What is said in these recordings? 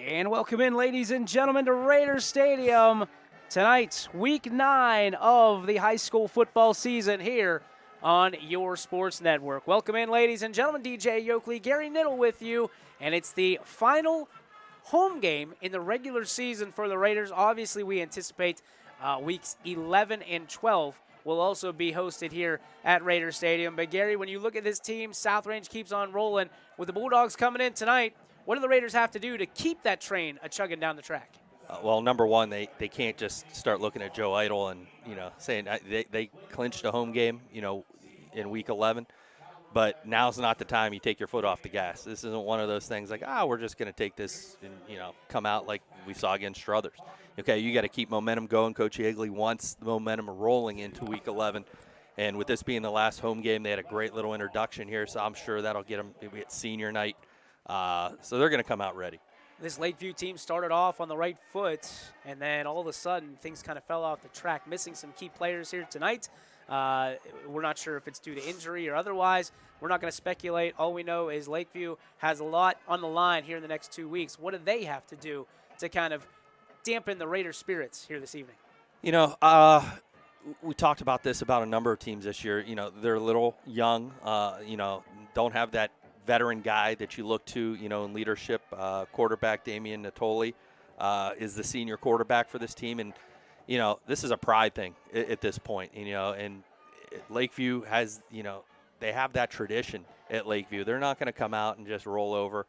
And welcome in, ladies and gentlemen, to Raiders Stadium. Tonight, week 9 of the high school football season here on your sports network. Welcome in, ladies and gentlemen. DJ Yoakley, Gary Niddle with you. And it's the final home game in the regular season for the Raiders. Obviously, we anticipate weeks 11 and 12 will also be hosted here at Raiders Stadium. But, Gary, when you look at this team, South Range keeps on rolling. With the Bulldogs coming in tonight, what do the Raiders have to do to keep that train a-chugging down the track? Well, number one, they can't just start looking at Joe Idle and, saying they clinched a home game, in week 11. But now's not the time you take your foot off the gas. This isn't one of those things like, we're just going to take this and, come out like we saw against Struthers. Okay, you got to keep momentum going. Coach Yeagley wants the momentum rolling into week 11. And with this being the last home game, they had a great little introduction here, so I'm sure that'll get them at senior night. So they're going to come out ready. This Lakeview team started off on the right foot, and then all of a sudden things kind of fell off the track, missing some key players here tonight. We're not sure if it's due to injury or otherwise. We're not going to speculate. All we know is Lakeview has a lot on the line here in the next 2 weeks. What do they have to do to kind of dampen the Raiders' spirits here this evening? We talked about this about a number of teams this year. They're a little young, don't have that veteran guy that you look to, in leadership. Quarterback Damian Natoli is the senior quarterback for this team. And, this is a pride thing at this point, and Lakeview has, they have that tradition at Lakeview. They're not going to come out and just roll over.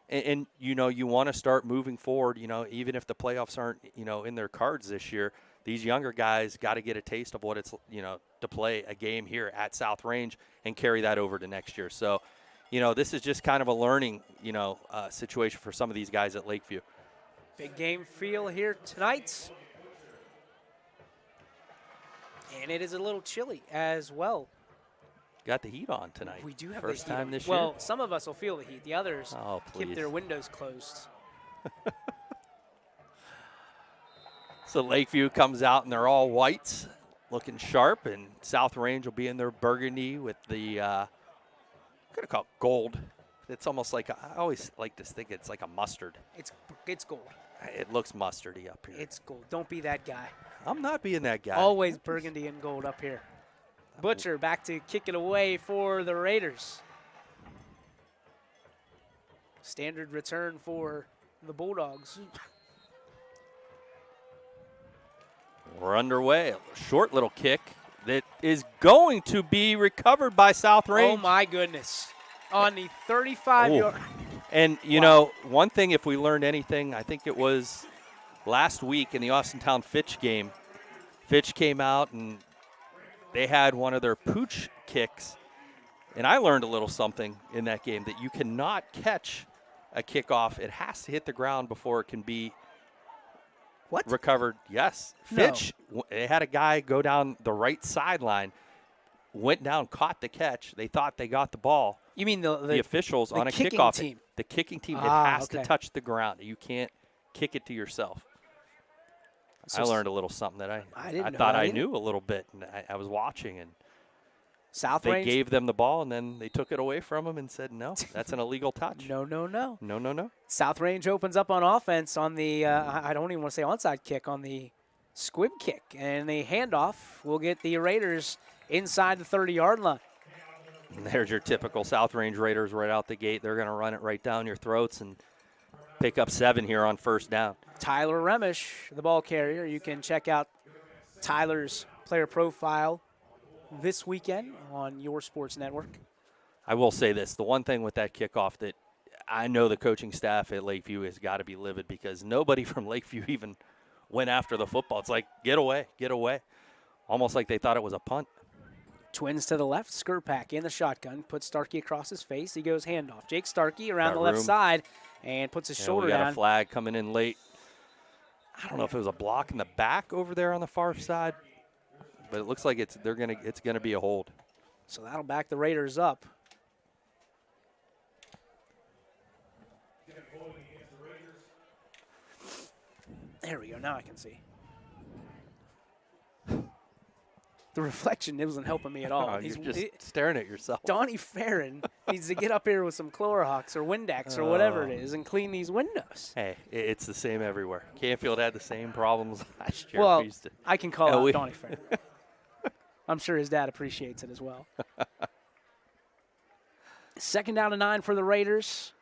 And you want to start moving forward, even if the playoffs aren't, in their cards this year. These younger guys got to get a taste of what it's, to play a game here at South Range and carry that over to next year. So, this is just kind of a learning, situation for some of these guys at Lakeview. Big game feel here tonight. And it is a little chilly as well. Got the heat on tonight. We do have first the heat time on. this year. Well, some of us will feel the heat. The others keep please. their windows closed. So Lakeview comes out and they're all whites, looking sharp, and South Range will be in their burgundy with the I'm gonna call it gold. It's almost like I always like to think it's like a mustard. It's gold. It looks mustardy up here. It's gold. Don't be that guy. I'm not being that guy. Always burgundy and gold up here. Butcher back to kick it away for the Raiders. Standard return for the Bulldogs. We're underway. A short little kick that is going to be recovered by South Range. Oh, my goodness. On the 35-yard. And, one thing, if we learned anything, I think it was last week in the Austintown Fitch game. Fitch came out and they had one of their pooch kicks. And I learned a little something in that game, that you cannot catch a kickoff. It has to hit the ground before it can be recovered. Yes. Fitch, they had a guy go down the right sideline, went down, caught the catch. They thought they got the ball. You mean the officials the on a kicking kickoff team? The kicking team, it has okay. to touch the ground. You can't kick it to yourself. So I learned a little something that I thought I knew a little bit, and I was watching, and South they Range gave them the ball, and then they took it away from them and said, no, that's an illegal touch. No. South Range opens up on offense on the, I don't even want to say onside kick, on the squib kick. And the handoff will get the Raiders inside the 30-yard line. And there's your typical South Range Raiders right out the gate. They're going to run it right down your throats and pick up 7 here on first down. Tyler Remish, the ball carrier. You can check out Tyler's player profile this weekend on your sports network. I will say this. The one thing with that kickoff that I know the coaching staff at Lakeview has got to be livid, because nobody from Lakeview even went after the football. It's like, get away. Almost like they thought it was a punt. Twins to the left, Skirpak in the shotgun, puts Starkey across his face. He goes handoff. Jake Starkey around the left side and puts his shoulder down. We got a flag coming in late. I don't know if it was a block in the back over there on the far side, but it looks like it's gonna be a hold. So that'll back the Raiders up. There we go. Now I can see. The reflection, it wasn't helping me at all. You're just staring at yourself. Donnie Farron Needs to get up here with some Clorox or Windex or whatever it is and clean these windows. Hey, it's the same everywhere. Canfield had the same problems last year. Well, I can call out Donnie Fair. I'm sure his dad appreciates it as well. 2nd down and 9 for the Raiders.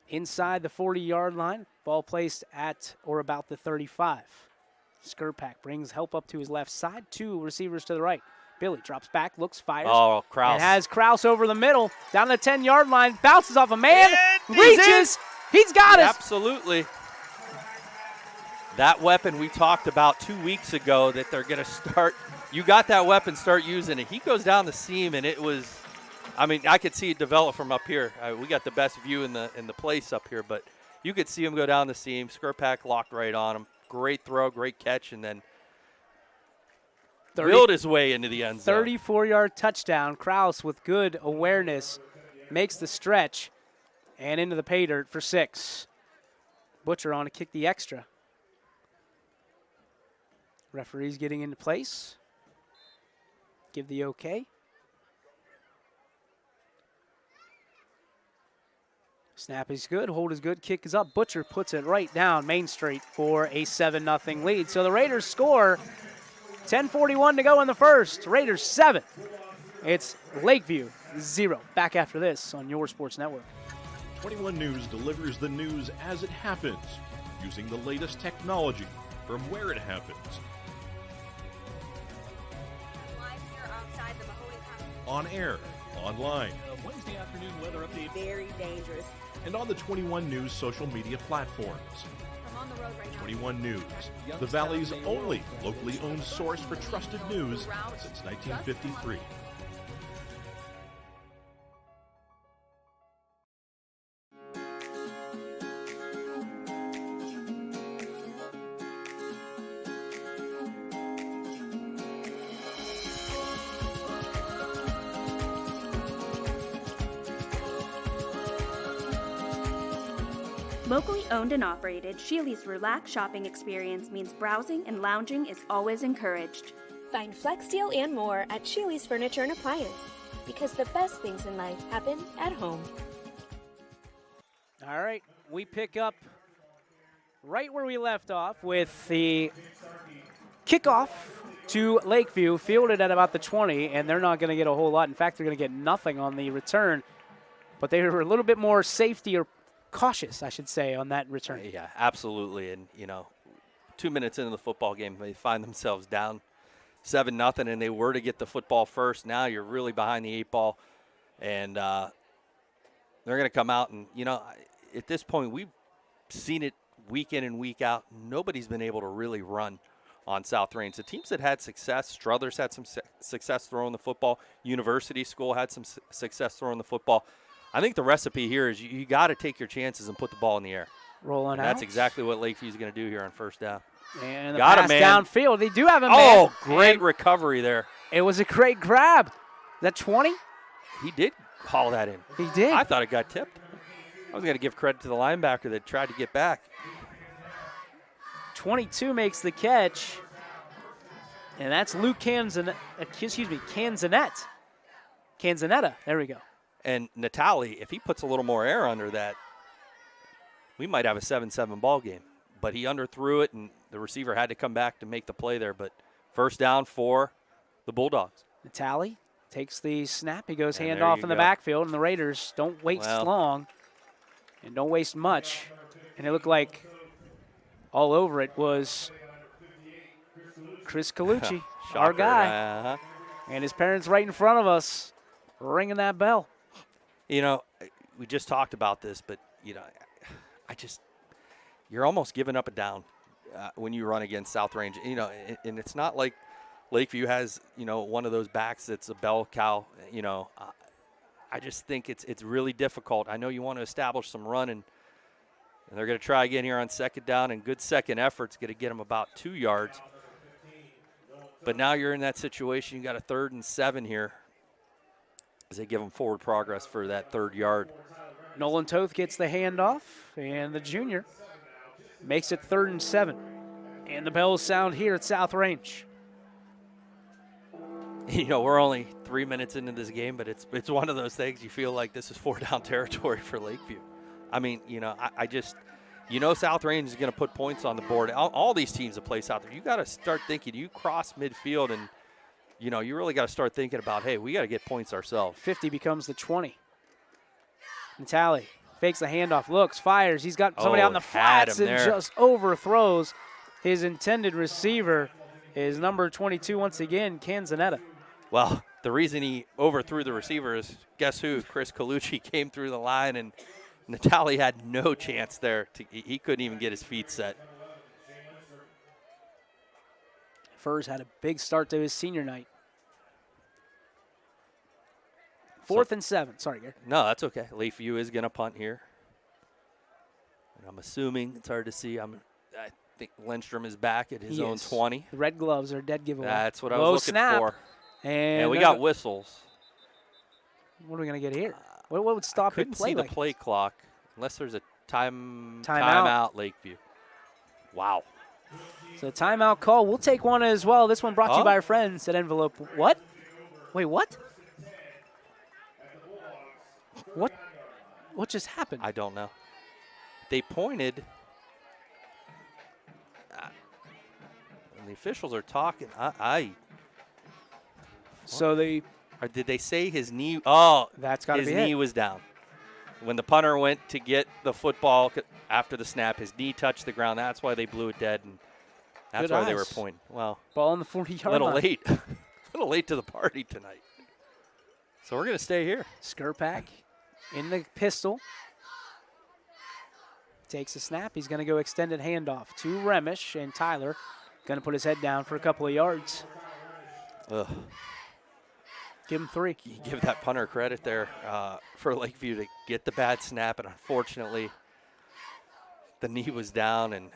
Inside the 40-yard line. Ball placed at or about the 35. Skurpak brings help up to his left side. 2 receivers to the right. Billy drops back, looks, fires. Oh, Krause. And has Krause over the middle, down the 10-yard line, bounces off a man, reaches. He's got us. Absolutely. That weapon we talked about 2 weeks ago that they're going to start. You got that weapon, start using it. He goes down the seam, and it was, I mean, I could see it develop from up here. We got the best view in the place up here, but you could see him go down the seam. Skurpak locked right on him. Great throw, great catch, and then willed his way into the end zone. 34-yard touchdown. Krause with good awareness makes the stretch and into the pay dirt for 6. Butcher on to kick the extra. Referee's getting into place. Give the okay. Snap is good, hold is good, kick is up. Butcher puts it right down Main Street for a 7-0 lead. So the Raiders score. 10:41 to go in the first. Raiders 7. It's Lakeview 0. Back after this on your sports network. 21 News delivers the news as it happens, using the latest technology from where it happens. On air, online, Wednesday afternoon weather update. Very dangerous. and on the 21 News social media platforms. I'm on the road right now. 21 News, the Valley's only locally owned source for trusted news since 1953. Locally owned and operated, Sheely's relaxed shopping experience means browsing and lounging is always encouraged. Find Flex Deal and more at Sheely's Furniture and Appliance, because the best things in life happen at home. All right, we pick up right where we left off with the kickoff to Lakeview, fielded at about the 20, and they're not going to get a whole lot. In fact, they're going to get nothing on the return, but they were a little bit more safety or cautious, I should say, on that return. Yeah, absolutely. And, 2 minutes into the football game, they find themselves down 7-0, and they were to get the football first. Now you're really behind the 8 ball, and they're going to come out. And, at this point, we've seen it week in and week out. Nobody's been able to really run on South Range. The teams that had success, Struthers had some success throwing the football. University School had some success throwing the football. I think the recipe here is you got to take your chances and put the ball in the air. Rolling out. That's exactly what Lakeview's going to do here on first down. And the Got pass him, man. downfield. They do have a man. Oh, great recovery there. It was a great grab. That 20? He did haul that in. He did. I thought it got tipped. I was going to give credit to the linebacker that tried to get back. 22 makes the catch. And that's Luke Canzanetta. There we go. And Natali, if he puts a little more air under that, we might have a 7-7 ball game. But he underthrew it, and the receiver had to come back to make the play there. But first down for the Bulldogs. Natali takes the snap. He goes And handoff there in you the go. backfield, and the Raiders don't waste long and don't waste much. And it looked like all over it was Chris Colucci, our Shocker. guy. And his parents right in front of us ringing that bell. We just talked about this, but, you're almost giving up a down when you run against South Range. And it's not like Lakeview has, one of those backs that's a bell cow. I just think it's really difficult. I know you want to establish some run, and they're going to try again here on second down, and good second effort's going to get them about 2 yards. But now you're in that situation. You got a 3rd and 7 here as they give them forward progress for that 3rd yard. Nolan Toth gets the handoff, and the junior makes it 3rd and 7. And the bells sound here at South Range. You know, we're only 3 minutes into this game, but it's one of those things you feel like this is 4-down territory for Lakeview. I mean, you know, I just, you know, South Range is going to put points on the board. All these teams that play South Range, you got to start thinking. You cross midfield, and you know, you really got to start thinking about, hey, we got to get points ourselves. 50 becomes the 20. Natali fakes the handoff, looks, fires. He's got somebody on the flats and just overthrows his intended receiver. Is number 22 once again, Canzanetta. Well, the reason he overthrew the receiver is, guess who? Chris Colucci came through the line, and Natali had no chance there. He couldn't even get his feet set. Furs had a big start to his senior night. 4th and 7. Sorry, Gary. No, that's okay. Lakeview is going to punt here. And I'm assuming, it's hard to see, I think Lindstrom is back at his own 20. The red gloves are a dead giveaway. That's what I was looking for. And we got whistles. What are we going to get here? What would stop it? Couldn't see the play clock unless there's a timeout. Lakeview. Wow. So timeout call. We'll take one as well. This one brought to you by our friends at Envelope. What? Wait, what? What just happened? I don't know. They pointed. And the officials are talking. So they. Or did they say his knee? Oh, that's got to be his knee was down. When the punter went to get the football after the snap, his knee touched the ground. That's why they blew it dead, and that's why they were pointing. Well, ball on the 40-yard line. A little late. A little late to the party tonight. So we're going to stay here. Skurpak in the pistol. Takes a snap. He's going to go extended handoff to Remish, and Tyler going to put his head down for a couple of yards. Ugh. Give him 3. You give that punter credit there for Lakeview to get the bad snap, and unfortunately the knee was down, and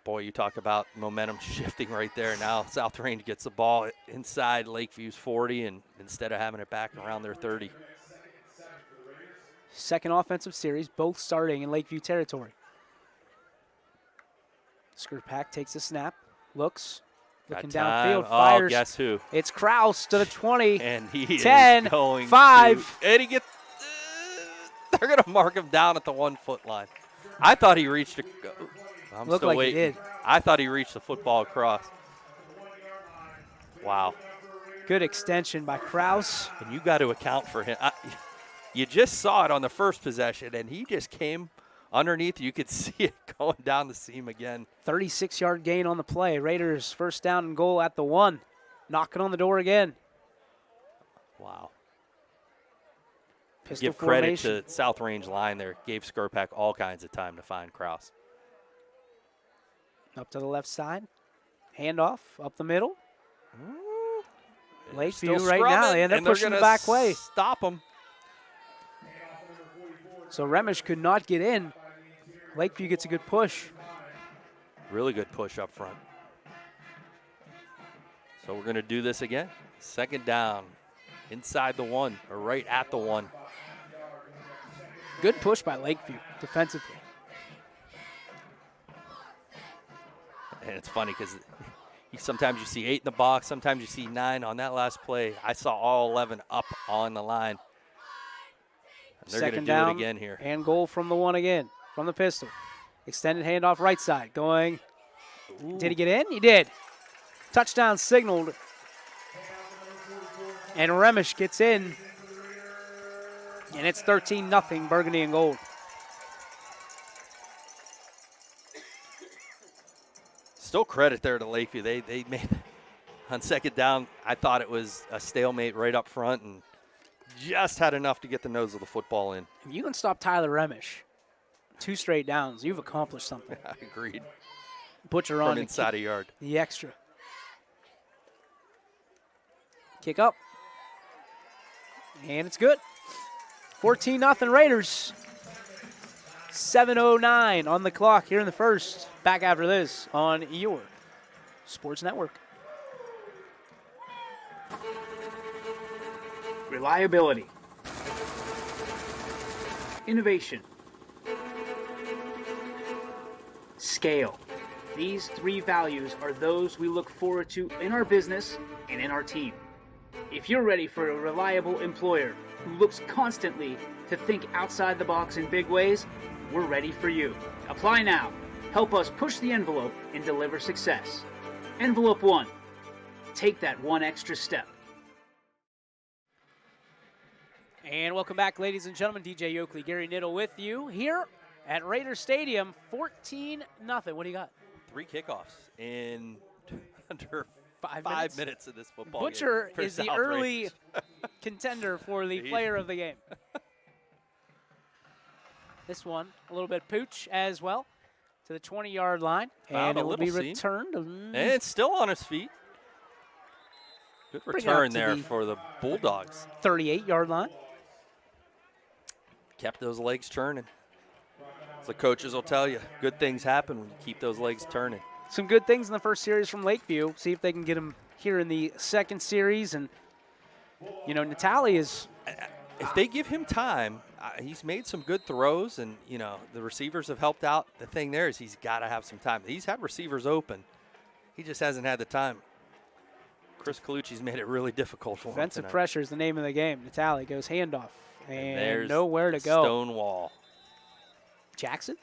boy, you talk about momentum shifting right there. Now South Range gets the ball inside Lakeview's 40, and instead of having it back around their 30. Second offensive series, both starting in Lakeview territory. Skurpak takes a snap, looks, looking downfield, fires. Oh, guess who? It's Kraus to the 20. And he 10, is going 5. And he gets, they're going to mark him down at the 1-foot line. I thought he reached I'm Looked still like waiting. He did. I thought he reached the football across. Wow. Good extension by Kraus. And you got to account for him. You just saw it on the first possession, and he just came underneath. You could see it going down the seam again. 36-yard gain on the play. Raiders first down and goal at the 1. Knocking on the door again. Wow. Pistol Give formation. credit to South Range line there. Gave Skurpak all kinds of time to find Kraus. Up to the left side. Handoff up the middle. Lakeview right now, and they're pushing the back way. Stop them. So Remish could not get in. Lakeview gets a good push. Really good push up front. So we're going to do this again. Second down. Inside the 1, or right at the 1. Good push by Lakeview defensively. And it's funny because sometimes you see 8 in the box, sometimes you see 9 on that last play. I saw all 11 up on the line. And they're going to do it again here. And goal from the 1 again, from the pistol. Extended handoff right side, going. Ooh. Did he get in? He did. Touchdown signaled. And Remish gets in. And it's 13-0 Burgundy and Gold. Still credit there to Lakeview. They made, on second down, I thought it was a stalemate right up front and just had enough to get the nose of the football in. If you can stop Tyler Remish 2 straight downs, you've accomplished something. I agreed. Butcher on from inside a yard. The extra. Kick up. And it's good. 14-0 Raiders. 7:09 on the clock here in the first. Back after this on your Sports Network. Reliability. Innovation. Scale. These 3 values are those we look forward to in our business and in our team. If you're ready for a reliable employer who looks constantly to think outside the box in big ways, we're ready for you. Apply now. Help us push the envelope and deliver success. Envelope 1. Take that one extra step. And welcome back, ladies and gentlemen. DJ Oakley, Gary Niddle with you here at Raider Stadium. 14-0. What do you got? 3 kickoffs in under 5 minutes? minutes of this football Butcher game. For is the South early Raiders. contender for the player of the game. This one, a little bit pooch as well to the 20-yard line. Found And a it will be little seam. returned. And it's still on his feet. Good Bring it return up to there the for the Bulldogs. 38-yard line. Kept those legs turning. As the coaches will tell you, good things happen when you keep those legs turning. Some good things in the first series from Lakeview. See if they can get him here in the second series. And, you know, Natali is... If they give him time, he's made some good throws, and, you know, the receivers have helped out. The thing there is he's got to have some time. He's had receivers open. He just hasn't had the time. Chris Colucci's made it really difficult for him Defensive tonight. pressure is the name of the game. Natali goes handoff. And there's nowhere to go. Stonewall. Jackson?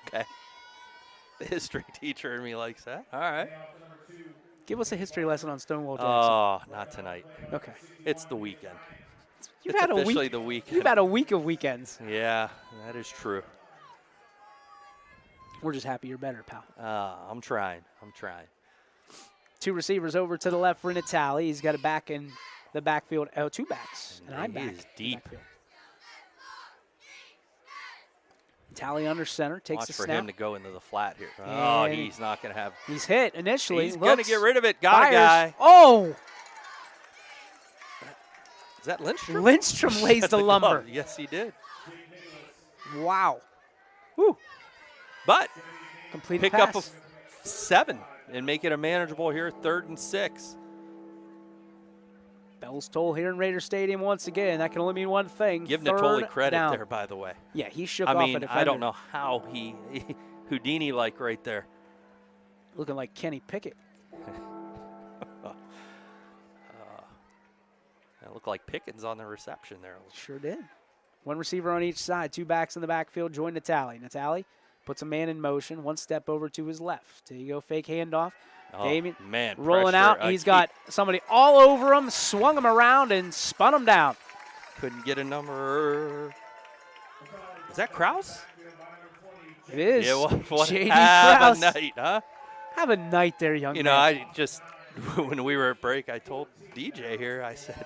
Okay. The history teacher in me likes that. All right. Give us a history lesson on Stonewall Jackson. Oh, not tonight. Okay. It's the weekend. You've It's had a officially week. the weekend. You've had a week of weekends. Yeah, that is true. We're just happy you're better, pal. I'm trying. 2 receivers over to the left for Natali. He's got a back in the backfield. Oh, 2 backs. And I'm he back. is deep. Natali under center. Takes Watch the for snap. him to go into the flat here. Oh, And he's not going to have. He's hit initially. He's going to Looks, get rid of it. Got fires. a guy. Oh! Is that Lindstrom? Lindstrom lays the lumber. Glove. Yes, he did. Wow. Woo. But Completed pick pass. up a 7 and make it a manageable here, 3rd and 6. Bells toll here in Raider Stadium once again. That can only mean one thing. Give 3rd Natoli credit down. there, by the way. Yeah, he shook I off a mean, defender. I don't know how he Houdini-like right there. Looking like Kenny Pickett. It looked like Pickens on the reception there. Sure did. 1 receiver on each side. 2 backs in the backfield. Join Natali. Natali puts a man in motion. 1 step over to his left. There you go. Fake handoff. Oh, Damien man, rolling pressure. out. He's got somebody all over him. Swung him around and spun him down. Couldn't get a number. Is that Krause? It is. Yeah, what J.D. have Krause. a night, huh? Have a night there, young You man. know, I just, when we were at break, I told DJ here, I said,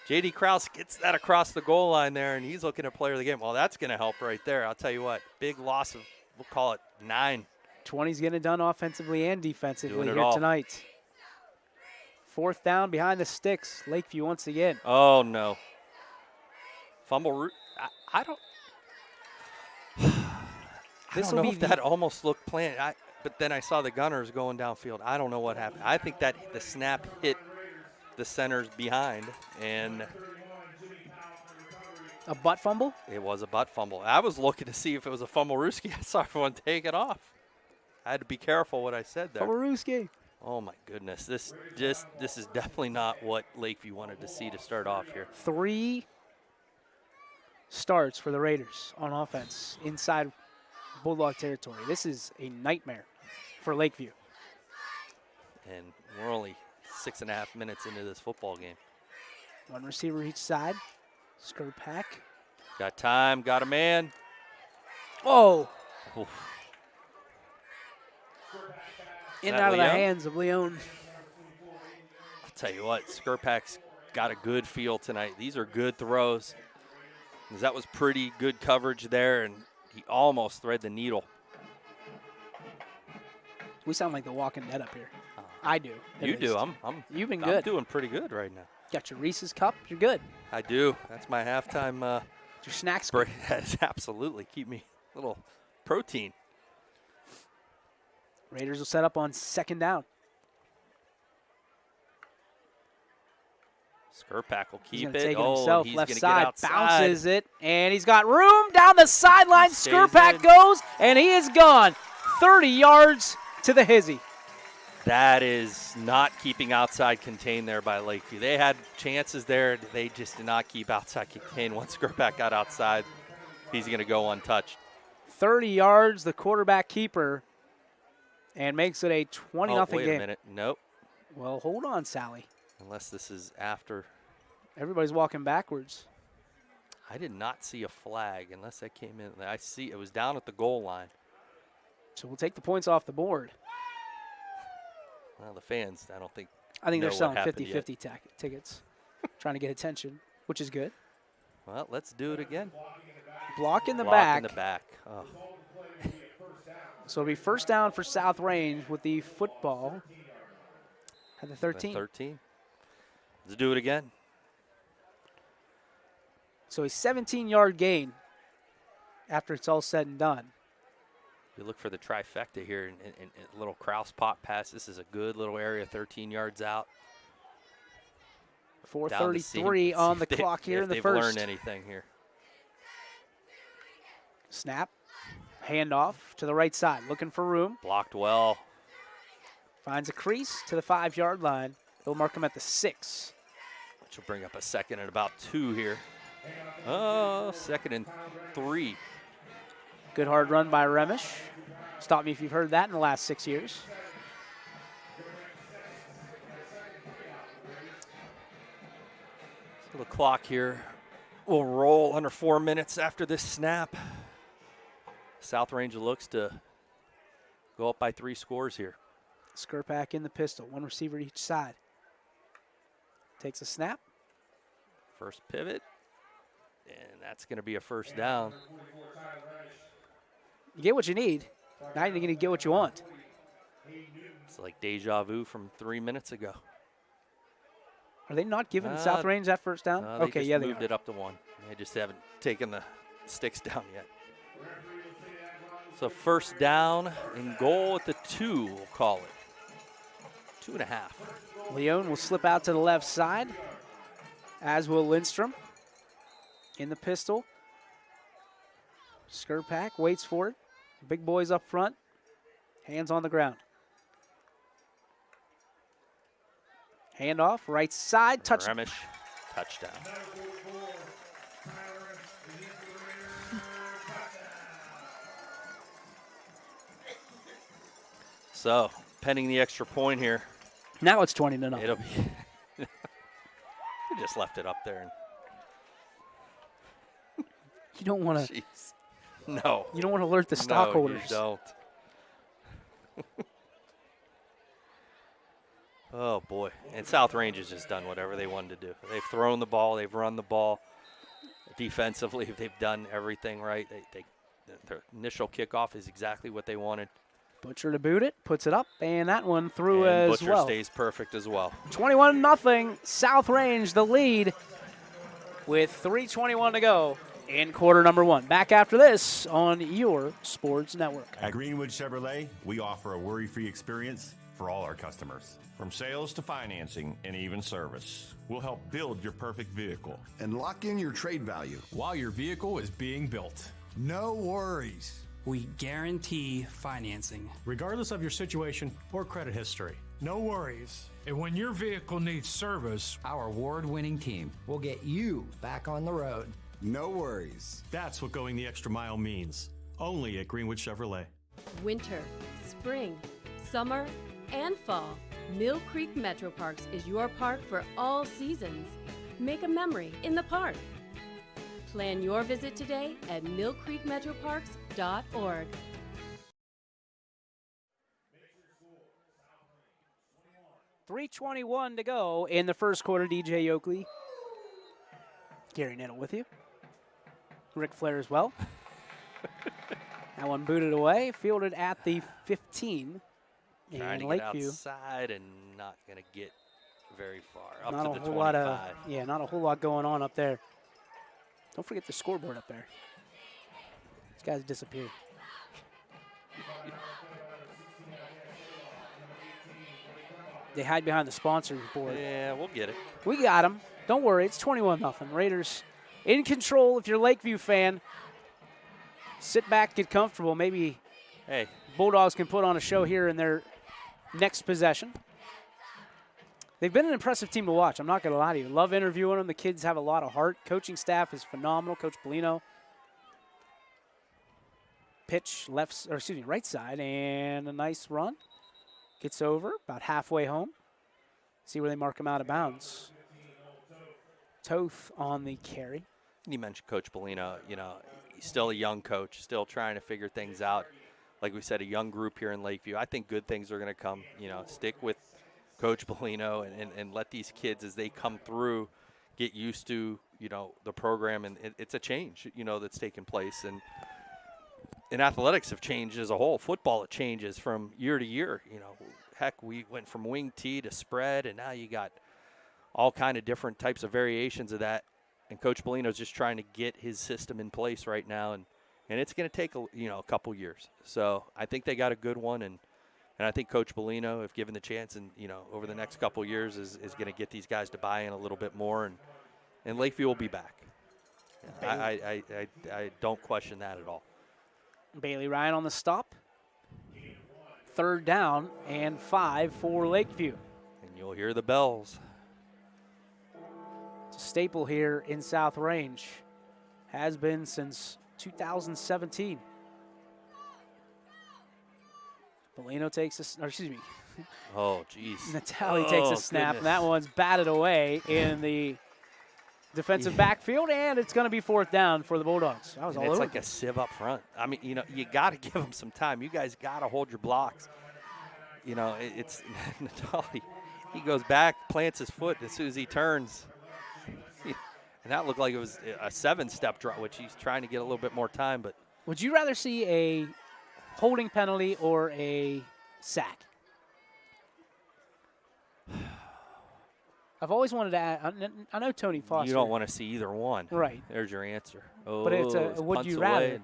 J.D. Krause gets that across the goal line there, and he's looking at player of the game. Well, that's going to help right there. I'll tell you what, big loss of, we'll call it 9. 20's getting it done offensively and defensively Doing it here all. tonight. 4th down behind the sticks. Lakeview once again. Oh, no. Fumble. I don't. I don't know if that almost looked planned. But then I saw the Gunners going downfield. I don't know what happened. I think that the snap hit the centers behind, and A butt fumble? it was a butt fumble. I was looking to see if it was a fumble Ruski. I saw everyone take it off. I had to be careful what I said there. Fumble-Ruski. Oh my goodness, this is definitely not what Lakeview wanted to see to start off here. 3 starts for the Raiders on offense inside Bulldog territory. This is a nightmare for Lakeview. And we're only 6.5 minutes into this football game. 1 receiver each side. Skurpak. Got time, got a man. Oh! Oof. In That and out of the Leon? hands of Leon. I'll tell you what, Skurpak's got a good feel tonight. These are good throws. That was pretty good coverage there, and he almost thread the needle. We sound like the Walking Dead up here. I do. at You do. least. You've been good. I'm doing pretty good right now. Got your Reese's cup. You're good. I do. That's my halftime Your snacks. break. That's absolutely keep me a little protein. Raiders will set up on 2nd down. Skurpak will He's keep going to it. take it Oh, himself. he's Left gonna side. get outside. Bounces it. And he's got room down the sideline. He stays Skurpak in. goes. And he is gone. 30 yards to the hizzy. That is not keeping outside contained there by Lakeview. They had chances there. They just did not keep outside contained. Once Skurpak got outside, he's going to go untouched. 30 yards, the quarterback keeper, and makes it a 20-0 game. Wait a minute. Nope. Well, hold on, Sally. Unless this is after. Everybody's walking backwards. I did not see a flag unless that came in. I see it was down at the goal line. So we'll take the points off the board. Well, the fans, I don't think. I think know they're what selling happened 50-50 tickets, trying to get attention, which is good. Well, let's do it again. Block in the Block back. in the back. Oh. So it'll be first down for South Range with the football at the 13. 13. Let's do it again. So a 17-yard gain after it's all said and done. We look for the trifecta here and a little Kraus pop pass. This is a good little area, 13 yards out. 4:33 on the clock here in the first. They've learned anything here. Snap. Handoff to the right side, looking for room. Blocked well. Finds a crease to the 5-yard line. They'll mark him at the 6. Which will bring up a 2nd and about 2 here. Oh, 2nd and 3. Good hard run by Remish. Stop me if you've heard that in the last 6 years. So the clock here will roll under 4 minutes after this snap. South Range looks to go up by 3 scores here. Skurpak in the pistol, one receiver each side. Takes a snap. First pivot, and that's going to be a first down. You get what you need. Now you're going to get what you want. It's like deja vu from 3 minutes ago. Are they not giving South Range that first down? They Okay, just yeah, they moved are. it up to 1. They just haven't taken the sticks down yet. So first down and goal at the 2, we'll call it. 2.5. Leone will slip out to the left side, as will Lindstrom. In the pistol. Skurpak waits for it. Big boys up front. Hands on the ground. Handoff, right side, touchdown. Remish, touchdown. So, pending the extra point here. Now it's 20-0. It'll be. We just left it up there. You don't want to. Jeez. No. You don't want to alert the stockholders. No, you don't. Oh, boy. And South Range has just done whatever they wanted to do. They've thrown the ball. They've run the ball. Defensively, they've done everything right. Their initial kickoff is exactly what they wanted. Butcher to boot it, puts it up, and that one through and as Butcher well. stays perfect as well. 21-0. South Range the lead with 3:21 to go in quarter number 1. Back after this on your sports network. At Greenwood Chevrolet, we offer a worry-free experience for all our customers. From sales to financing and even service, we'll help build your perfect vehicle. And lock in your trade value while your vehicle is being built. No worries. We guarantee financing, regardless of your situation or credit history. No worries. And when your vehicle needs service, our award-winning team will get you back on the road. No worries. That's what going the extra mile means. Only at Greenwood Chevrolet. Winter, spring, summer, and fall. Mill Creek Metro Parks is your park for all seasons. Make a memory in the park. Plan your visit today at millcreekmetroparks.org. $3:21 to go in the first quarter. DJ Oakley. Gary Nettle with you. Ric Flair as well. That one booted away, fielded at the 15. Trying to Lakeview. get outside and not going to get very far. Up Not to a the whole 25. lot of, not a whole lot going on up there. Don't forget the scoreboard up there. These guys disappeared. They hide behind the sponsors board. Yeah, we'll get it. We got them. Don't worry, it's 21-0. Raiders in control. If you're a Lakeview fan, sit back, get comfortable. Maybe hey, Bulldogs can put on a show here in their next possession. They've been an impressive team to watch. I'm not going to lie to you. Love interviewing them. The kids have a lot of heart. Coaching staff is phenomenal. Coach Bellino. Pitch right side, and a nice run. Gets over about halfway home. See where they mark him out of bounds. Toth on the carry. You mentioned Coach Bellino. He's still a young coach, still trying to figure things out. Like we said, a young group here in Lakeview. I think good things are going to come. Stick with Coach Bellino and let these kids, as they come through, get used to, the program. And it's a change, that's taken place. And athletics have changed as a whole. Football, it changes from year to year. Heck, we went from wing tee to spread, and now you got all kind of different types of variations of that. And Coach Bellino's just trying to get his system in place right now. And it's going to take a couple years. So I think they got a good one. And I think Coach Bellino, if given the chance, and over the next couple of years, is going to get these guys to buy in a little bit more, and Lakeview will be back. I don't question that at all. Bailey Ryan on the stop. 3rd down and 5 for Lakeview. And you'll hear the bells. It's a staple here in South Range. Has been since 2017. Bellino takes Oh, jeez. Natali takes a snap, goodness. and that one's batted away in the defensive backfield, and it's going to be 4th down for the Bulldogs. That was all it's over. like a sieve up front. I mean, you got to give them some time. You guys got to hold your blocks. It's Natali. He goes back, plants his foot as soon as he turns. And that looked like it was a 7-step drop, which he's trying to get a little bit more time. But would you rather see a holding penalty or a sack? I've always wanted to add, I know Tony Foster. You don't want to see either one. Right. There's your answer. Oh, but it's a would you rather.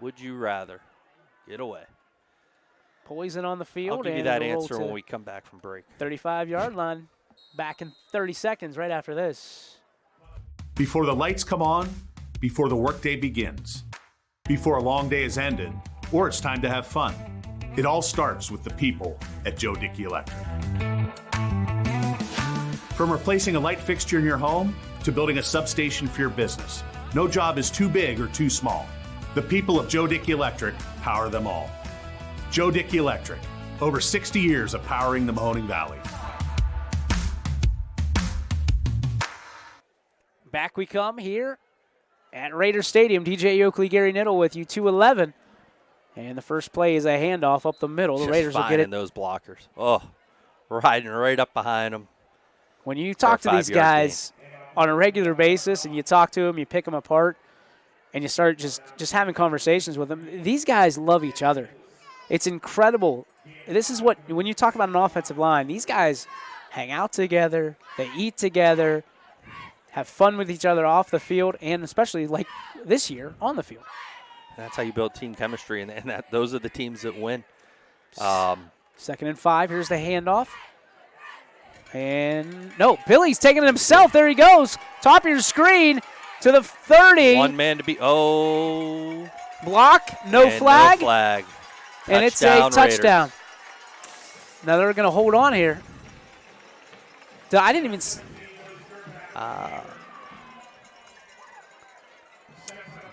Would you rather? Get away. Poison on the field. I'll give you that answer when we come back from break. 35-yard line. Back in 30 seconds right after this. Before the lights come on, before the workday begins, before a long day is ended, or it's time to have fun. It all starts with the people at Joe Dickey Electric. From replacing a light fixture in your home to building a substation for your business, no job is too big or too small. The people of Joe Dickey Electric power them all. Joe Dickey Electric, over 60 years of powering the Mahoning Valley. Back we come here at Raider Stadium. DJ Oakley, Gary Niddle with you, 2:11. And the first play is a handoff up the middle. The Raiders will get it. Those blockers. Oh, riding right up behind them. When you talk to these guys on a regular basis and you talk to them, you pick them apart, and you start just having conversations with them, these guys love each other. It's incredible. This is what, when you talk about an offensive line, these guys hang out together, they eat together, have fun with each other off the field, and especially like this year on the field. That's how you build team chemistry, and those are the teams that win. 2nd and 5. Here's the handoff. And no, Billy's taking it himself. There he goes. Top of your screen to the 30. One man to be. Oh. Block. No flag. No flag. And it's a touchdown. Now they're going to hold on here. I didn't even.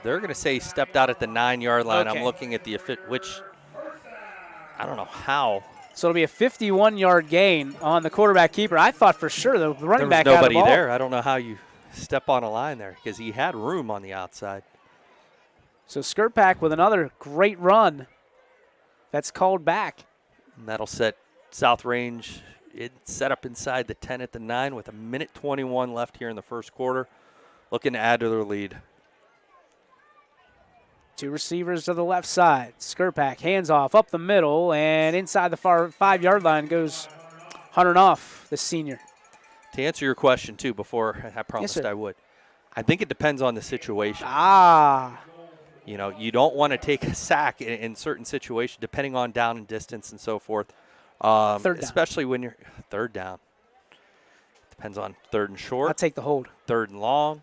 They're going to say he stepped out at the 9-yard line. Okay. I'm looking at which I don't know how. So it'll be a 51-yard gain on the quarterback keeper. I thought for sure the running back had the ball. There was nobody there. I don't know how you step on a line there because he had room on the outside. So Skirpak with another great run. That's called back. And that'll set South Range set up inside the 10 at the 9 with 1:21 left here in the first quarter. Looking to add to their lead. 2 receivers to the left side. Skirpak hands off up the middle, and inside the far 5-yard line goes Hunter Off, the senior. To answer your question, too, before I promised I would, I think it depends on the situation. You don't want to take a sack in certain situations, depending on down and distance and so forth. Especially when you're 3rd down. Depends on 3rd and short. I'll take the hold. 3rd and long.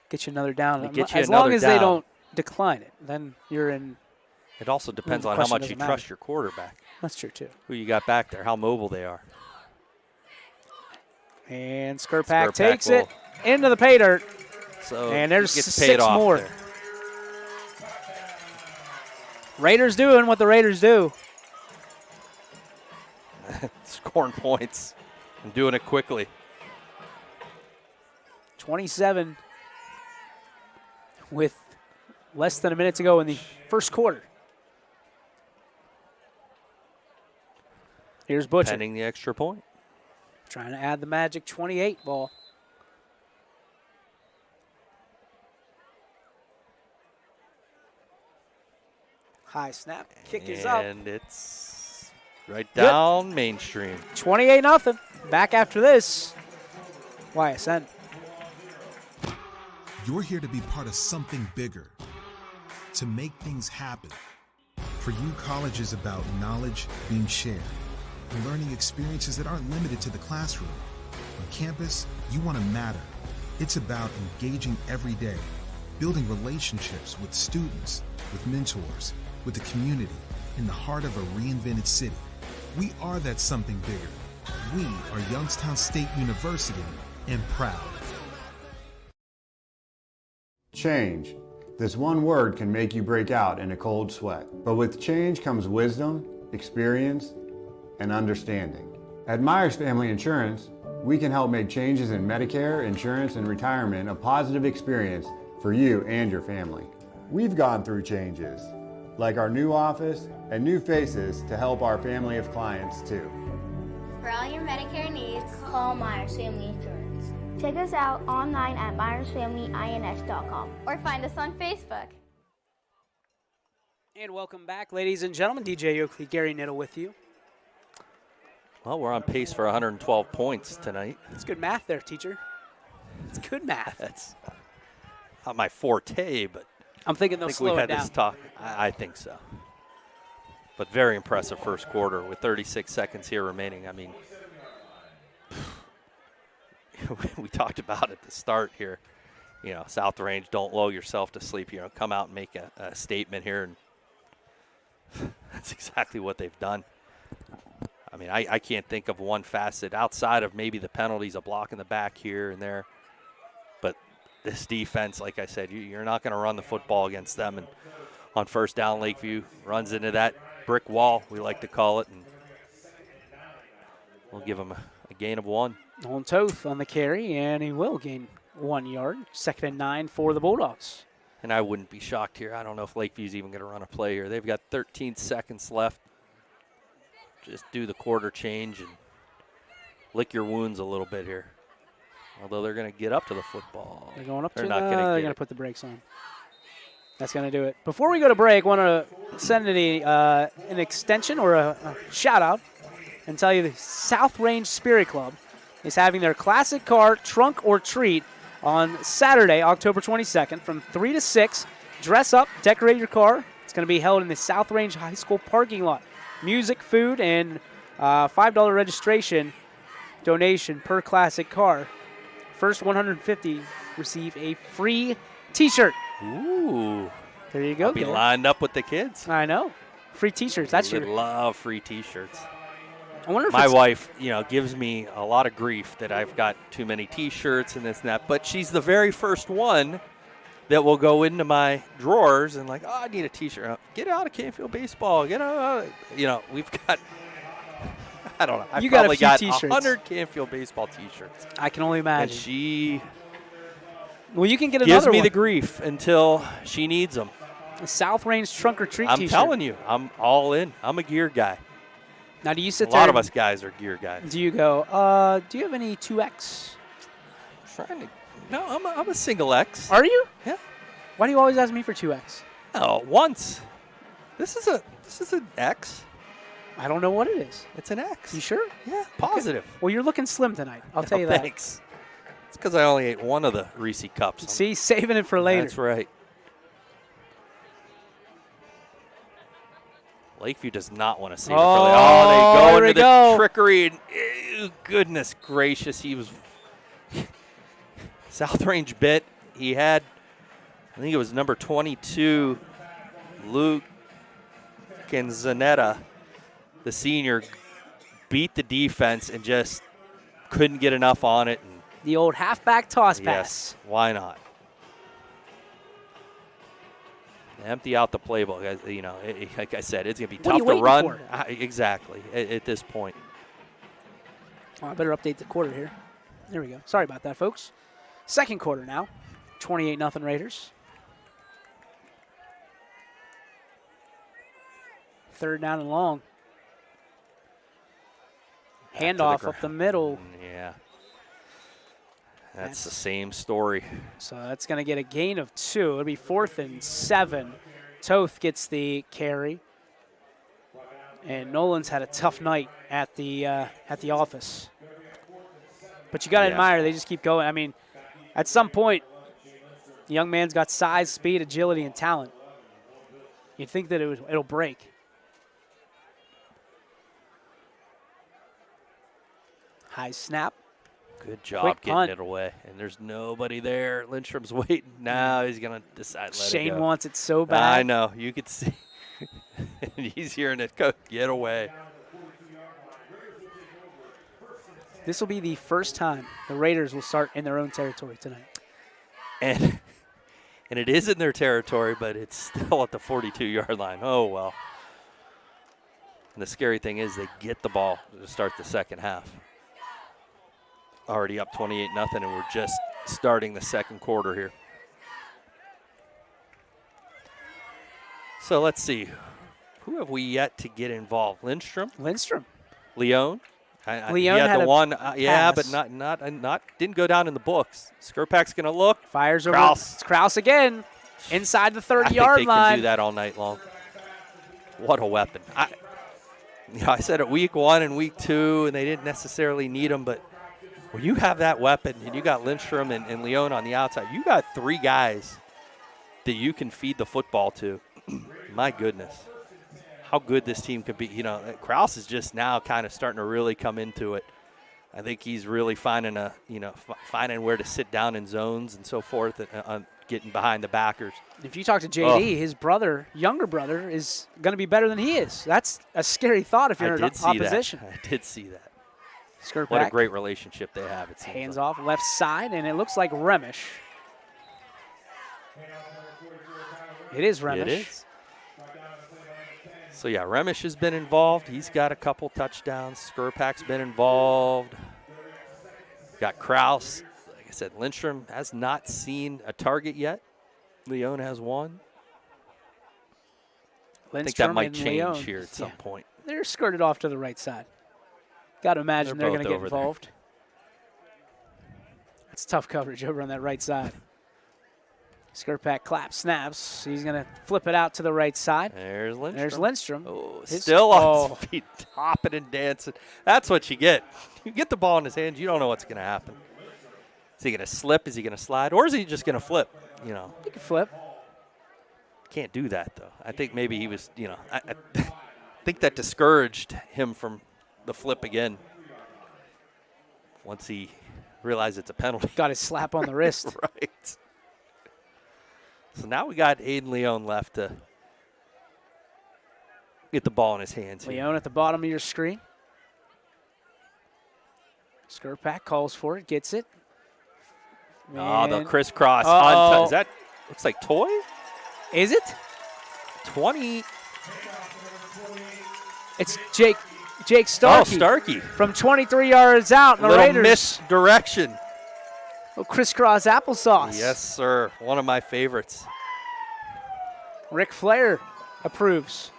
Get you another down. Get you as another long as down. they don't decline it, then you're in It also depends on how much you trust your quarterback. That's true, too. Who you got back there, how mobile they are. And Skurpak takes it into the pay dirt. So and there's gets paid 6 off more. There. Raiders doing what the Raiders do. Scoring points and doing it quickly. 27 with less than a minute to go in the first quarter. Here's Butcher. Pending the extra point. Trying to add the magic 28 ball. High snap. Kick is up. And it's right down mainstream. 28-0. Back after this. YSN. You're here to be part of something bigger, to make things happen. For you, college is about knowledge being shared and learning experiences that aren't limited to the classroom. On campus, you want to matter. It's about engaging every day, building relationships with students, with mentors, with the community, in the heart of a reinvented city. We are that something bigger. We are Youngstown State University, and proud. Change. This one word can make you break out in a cold sweat. But with change comes wisdom, experience, and understanding. At Myers Family Insurance, we can help make changes in Medicare, insurance, and retirement a positive experience for you and your family. We've gone through changes, like our new office and new faces to help our family of clients too. For all your Medicare needs, call Myers Family Insurance. Check us out online at myersfamilyins.com Or find us on Facebook. And welcome back, ladies and gentlemen. DJ Oakley, Gary Niddle with you. Well, we're on pace for 112 points tonight. It's good math there, teacher. It's good math. That's not my forte, but I'm thinking they'll slow it down. This talk. I think so. But very impressive first quarter with 36 seconds here remaining. I mean, we talked about at the start here. You know, South Range, don't lull yourself to sleep. You know, come out and make a statement here, and that's exactly what they've done. I mean, I can't think of one facet outside of maybe the penalties, a block in the back here and there. But this defense, like I said, you're not going to run the football against them. And on first down, Lakeview runs into that brick wall, we like to call it, and we'll give them a gain of 1. On Toth on the carry, and he will gain 1 yard. 2nd and 9 for the Bulldogs. And I wouldn't be shocked here. I don't know if Lakeview's even going to run a play here. They've got 13 seconds left. Just do the quarter change and lick your wounds a little bit here. Although they're going to get up to the football. They're going up they're to not they're going to put the brakes on. That's going to do it. Before we go to break, I want to send an extension or a shout-out and tell you the South Range Spirit Club is having their classic car trunk or treat on Saturday, October 22nd from 3 to 6. Dress up, decorate your car. It's going to be held in the South Range High School parking lot. Music, food, and $5 registration donation per classic car. First 150 receive a free T-shirt. Ooh. There you go. I'll be lined up with the kids. I know. Free T-shirts. That's I your. love free T-shirts. I wonder if my wife, gives me a lot of grief that I've got too many T-shirts and this and that. But she's the very first one that will go into my drawers and like, oh, I need a T-shirt. Get out of Canfield baseball. Get out. We've got. I don't know. I've probably got 100 Canfield baseball T-shirts. I can only imagine. And she. Well, you can get gives another me one. the grief until she needs them. A South Range Trunk or Treat I'm T-shirt. telling you, I'm all in. I'm a gear guy. Now, do you sit a there? A lot of us guys are gear guys. Do you go, do you have any 2X? No, I'm a single X. Are you? Yeah. Why do you always ask me for 2X? Oh, once. This is an X. I don't know what it is. It's an X. You sure? Yeah, positive. Okay. Well, you're looking slim tonight. I'll tell you that. Thanks. It's because I only ate one of the Reese cups. See, saving it for later. That's right. Lakeview does not want to save it for later. Oh, they go into the trickery. And, goodness gracious, he was South Range bit. He had, I think it was number 22, Luke Canzanetta, the senior, beat the defense and just couldn't get enough on it. And the old halfback toss pass. Yes, why not? Empty out the playbook. Like I said, it's going to be tough to run. Exactly, at this point. Well, I better update the quarter here. There we go. Sorry about that, folks. Second quarter now. 28-0 Raiders. Third down and long. Handoff up the middle. Yeah. That's the same story. So that's going to get a gain of 2. It'll be 4th and 7. Toth gets the carry. And Nolan's had a tough night at the office. But you got to admire, they just keep going. I mean, at some point, the young man's got size, speed, agility, and talent. You'd think that it'll break. High snap. Good job getting it away. And there's nobody there. Lindstrom's waiting. Now he's going to decide to let it go. Shane wants it so bad. I know. You could see. He's hearing it go. Get away. This will be the first time the Raiders will start in their own territory tonight. And it is in their territory, but it's still at the 42-yard line. Oh, well. And the scary thing is they get the ball to start the second half. Already up 28-0, and we're just starting the second quarter here. So let's see. Who have we yet to get involved? Lindstrom? Leon? Leon had the one, pass. but not didn't go down in the books. Skurpak's going to look. Fires over. Kraus. It's Kraus again, inside the 30-yard line. I think they can do that all night long. What a weapon! I said it week 1 and week 2, and they didn't necessarily need him, but when you have that weapon and you got Lindstrom and Leon on the outside, you got 3 guys that you can feed the football to. My goodness. How good this team could be. Kraus is just now kind of starting to really come into it. I think he's really finding finding where to sit down in zones and so forth, and getting behind the backers. If you talk to JD, his younger brother, is going to be better than he is. That's a scary thought if you're in opposition. I did see that. Skurpak. What a great relationship they have. It hands off left side, and it looks like Remish. It is Remish. It is. So, yeah, Remish has been involved. He's got a couple touchdowns. Skurpak's been involved. Got Kraus. Like I said, Lindstrom has not seen a target yet. Leon has one. I think that might change here at some point. They're skirted off to the right side. Got to imagine they're going to get involved. That's tough coverage over on that right side. Skurpak claps, snaps. He's going to flip it out to the right side. There's Lindstrom. There's Lindstrom. Oh, still on his feet, hopping and dancing. That's what you get. You get the ball in his hands, you don't know what's going to happen. Is he going to slip? Is he going to slide? Or is he just going to flip? He can flip. Can't do that, though. I think maybe he was, I think that discouraged him from the flip again once he realized it's a penalty. Got his slap on the wrist. Right. So now we got Aiden Leon left to get the ball in his hands. Leon at the bottom of your screen. Skurpak calls for it, gets it. Oh, the crisscross. Is that looks like Toy? Is it? 20. It's Jake Starkey. Oh, Starkey. From 23 yards out. And the Little Raiders. misdirection. Little crisscross applesauce. Yes, sir. One of my favorites. Ric Flair approves.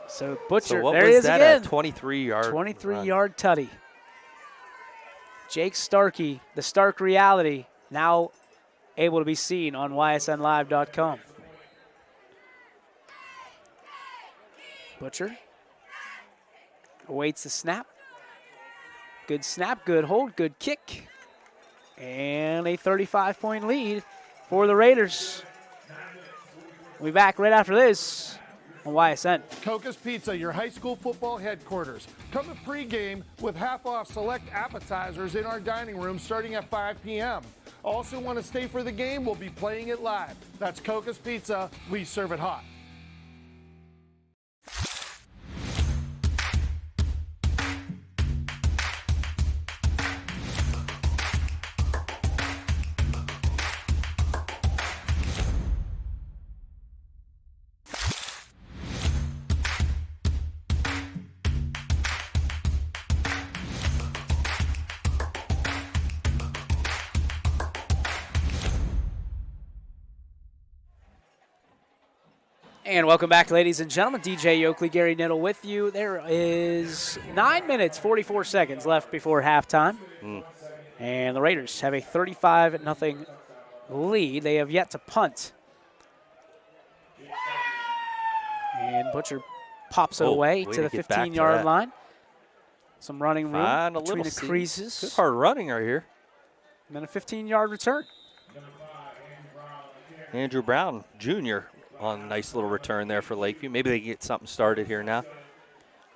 So Butcher, what there was he is that, again. A 23-yard 23-yard tutty. Jake Starkey, the Stark reality, now able to be seen on ysnlive.com. Butcher awaits the snap. Good snap, good hold, good kick. And a 35-point lead for the Raiders. We'll be back right after this on YSN. Coca's Pizza, your high school football headquarters. Come to pregame with half-off select appetizers in our dining room starting at 5 p.m. Also want to stay for the game? We'll be playing it live. That's Coca's Pizza. We serve it hot. And welcome back, ladies and gentlemen. DJ Oakley, Gary Niddle with you. There is 9 minutes, 44 seconds left before halftime. And the Raiders have a 35-0 lead. They have yet to punt. And Butcher pops it away to the 15-yard line. Some running room between the creases. Good hard running right here. And then a 15-yard return. Andrew Brown Jr. on a nice little return there for Lakeview. Maybe they can get something started here now.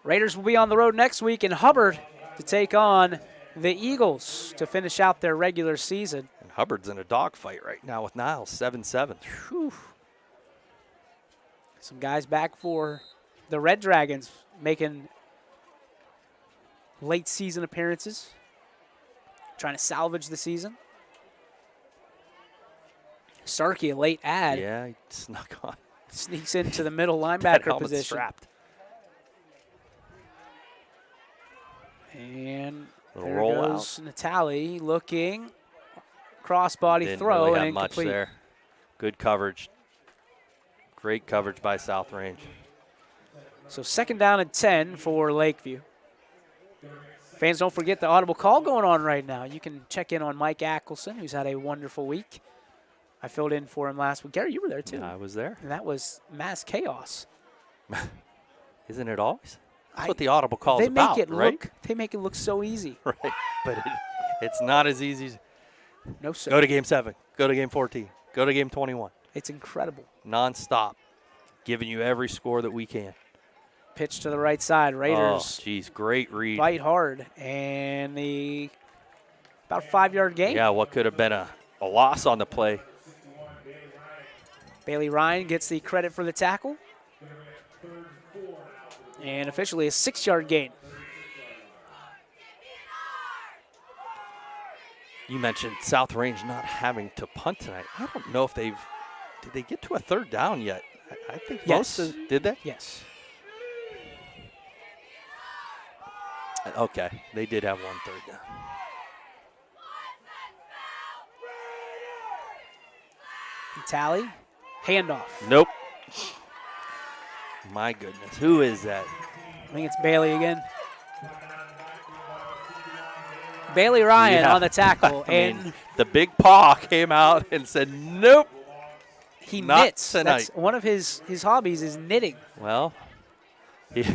Raiders will be on the road next week in Hubbard to take on the Eagles to finish out their regular season. And Hubbard's in a dogfight right now with Niles, 7-7. Some guys back for the Red Dragons making late season appearances, trying to salvage the season. Starkey, a late ad. Yeah, he snuck on. Sneaks into the middle linebacker position. Strapped. And little there roll goes Natali looking. Crossbody throw really and have much incomplete. there. Good coverage. Great coverage by South Range. So 2nd down and 10 for Lakeview. Fans, don't forget the audible call going on right now. You can check in on Mike Ackelson, who's had a wonderful week. I filled in for him last week. Gary, you were there too. Yeah, I was there. And that was mass chaos. Isn't it always? That's what the audible call is about, right? They make it look so easy. Right, but it's not as easy as no, sir. Go to game 7. Go to game 14. Go to game 21. It's incredible. Non-stop. Giving you every score that we can. Pitch to the right side. Raiders. Oh, geez, great read. Fight hard. And the about 5-yard gain. Yeah, what could have been a loss on the play. Bailey Ryan gets the credit for the tackle. And officially a 6-yard gain. You mentioned South Range not having to punt tonight. I don't know if did they get to a 3rd down yet? I think yes. Did they? Yes. Okay, they did have 1 3rd down. Tally, handoff. Nope. My goodness, who is that? I think it's Bailey again. Bailey Ryan on the tackle. And the big paw came out and said, nope. He not knits. Tonight. That's one of his hobbies is knitting. Well, he's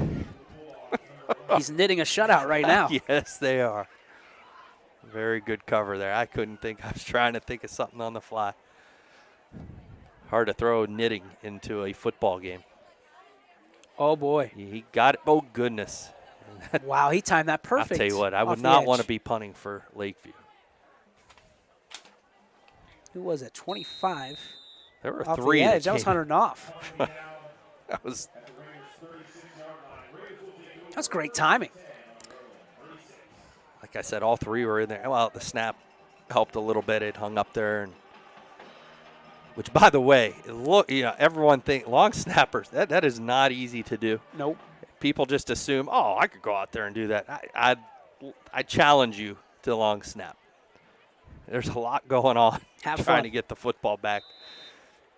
knitting a shutout right now. Yes, they are. Very good cover there. I couldn't think. I was trying to think of something on the fly. Hard to throw knitting into a football game. Oh, boy. He got it. Oh, goodness. Wow, he timed that perfect. I'll tell you what, I would not want to be punting for Lakeview. Who was it? 25. There were off 3. The edge. That was Hunter Knopf. That's great timing. Like I said, all 3 were in there. Well, the snap helped a little bit. It hung up there. Which, by the way, everyone think long snappers, that is not easy to do. Nope. People just assume, oh, I could go out there and do that. I challenge you to long snap. There's a lot going on trying to get the football back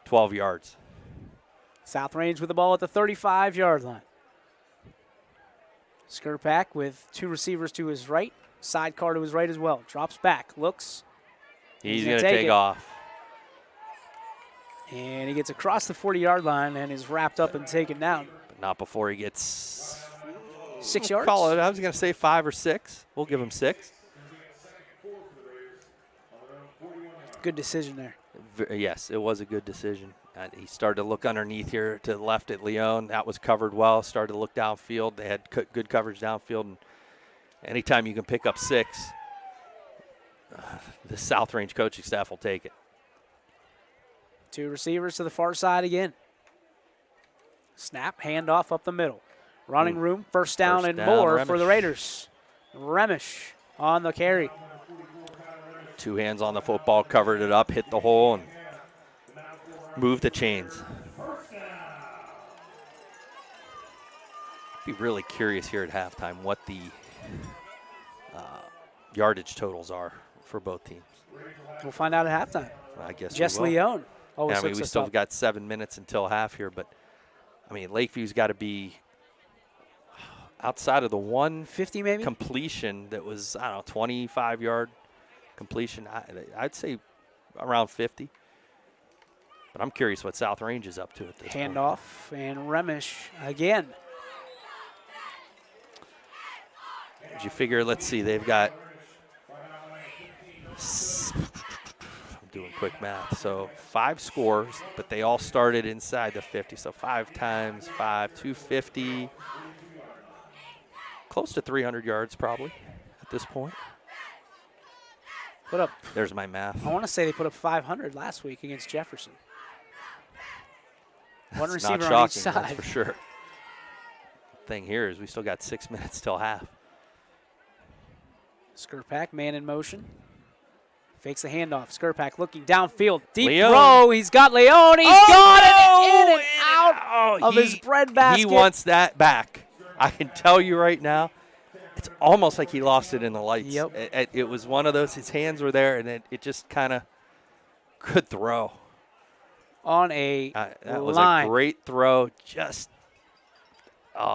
12 yards. South Range with the ball at the 35-yard line. Skurpak with 2 receivers to his right, sidecar to his right as well. Drops back, looks. He's going to take off. And he gets across the 40-yard line and is wrapped up and taken down. But not before he gets 6 yards. Call it. I was going to say 5 or 6. We'll give him 6. Good decision there. Yes, it was a good decision. He started to look underneath here to the left at Leon. That was covered well. Started to look downfield. They had good coverage downfield. And anytime you can pick up 6, the South Range coaching staff will take it. 2 receivers to the far side again. Snap, handoff up the middle. Running room, first down and more Remish. for the Raiders. Remish on the carry. 2 hands on the football, covered it up, hit the hole, and moved the chains. Be really curious here at halftime what the yardage totals are for both teams. We'll find out at halftime. I guess Jess we will. Leone. Yeah, I mean, we still have got 7 minutes until half here, but I mean, Lakeview's got to be outside of the 150 maybe completion that was, I don't know, 25-yard completion. I'd say around 50. But I'm curious what South Range is up to at this point. Handoff and Remish again. Did you figure, let's see, they've got, I'm doing quick math, so 5 scores, but they all started inside the 50. So 5 times 5, 250, close to 300 yards probably at this point. Put up. There's my math. I want to say they put up 500 last week against Jefferson. One That's receiver not on each shocking, side. that's for sure. Thing here is we still got 6 minutes till half. Skurpak, man in motion. Fakes the handoff. Skurpak looking downfield. Deep Leone. throw. He's got Leone. He's got it in and out of his breadbasket. He wants that back. I can tell you right now, it's almost like he lost it in the lights. Yep. It was one of those, his hands were there, and it just kind of could throw. On a that was line. a great throw. Just,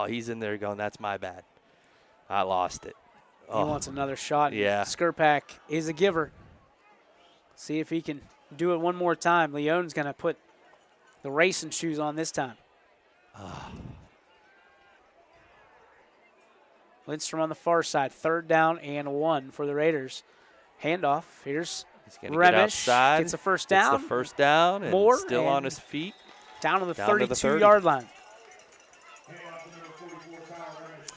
he's in there going, that's my bad. I lost it. He wants another shot. Yeah. Skurpak is a giver. See if he can do it one more time. Leone's going to put the racing shoes on this time. Lindstrom on the far side. 3rd down and 1 for the Raiders. Handoff. Here's Remish. Get outside. Gets the first down. Gets the first down and Moore still on his feet. Down to the 32-yard line.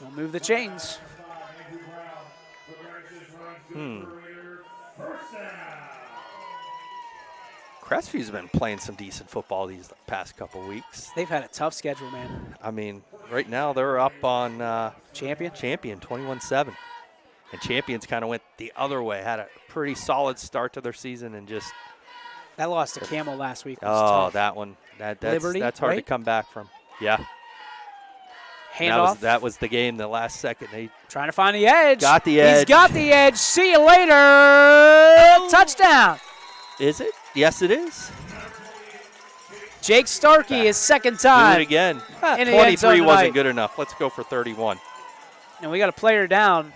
We'll move the chains. Crestviews been playing some decent football these past couple weeks. They've had a tough schedule, man. I mean, right now they're up on Champion 21-7. And Champions kind of went the other way, had a pretty solid start to their season and just. That loss to Camel last week was tough. That one. That's hard to come back from. Yeah. Handoff. That was the game, the last second. They trying to find the edge. Got the edge. He's got the edge. See you later. Touchdown. Is it? Yes, it is. Jake Starkey, his second time. Do it again. In the end zone 23 wasn't tonight. good enough. Let's go for 31. And we got a player down.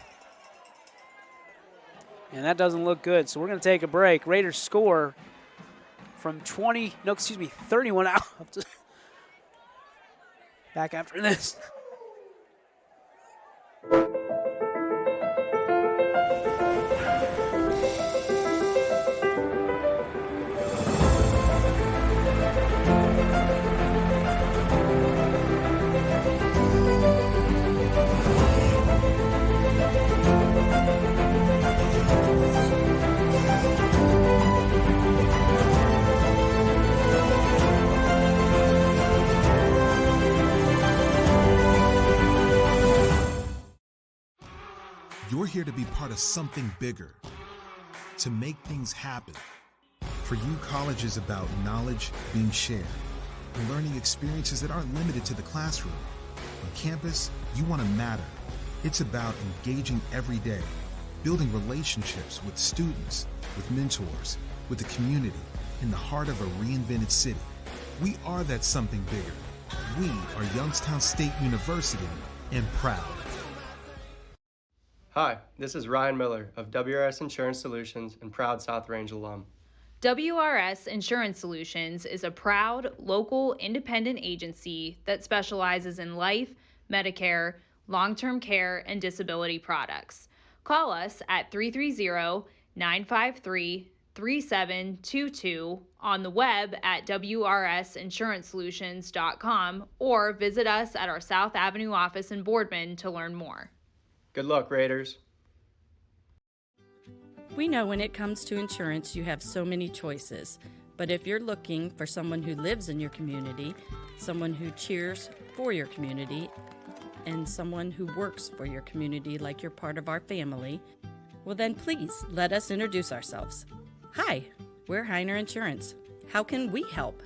And that doesn't look good. So we're going to take a break. Raiders score from 31 out. Back after this. You're here to be part of something bigger, to make things happen. For you, college is about knowledge being shared and learning experiences that aren't limited to the classroom. On campus, you want to matter. It's about engaging every day, building relationships with students, with mentors, with the community, in the heart of a reinvented city. We are that something bigger. We are Youngstown State University and proud. Hi, this is Ryan Miller of WRS Insurance Solutions and proud South Range alum. WRS Insurance Solutions is a proud, local, independent agency that specializes in life, Medicare, long-term care, and disability products. Call us at 330-953-3722, on the web at wrsinsurancesolutions.com, or visit us at our South Avenue office in Boardman to learn more. Good luck, Raiders. We know when it comes to insurance, you have so many choices. But if you're looking for someone who lives in your community, someone who cheers for your community, and someone who works for your community like you're part of our family, well then please let us introduce ourselves. Hi, we're Heiner Insurance. How can we help?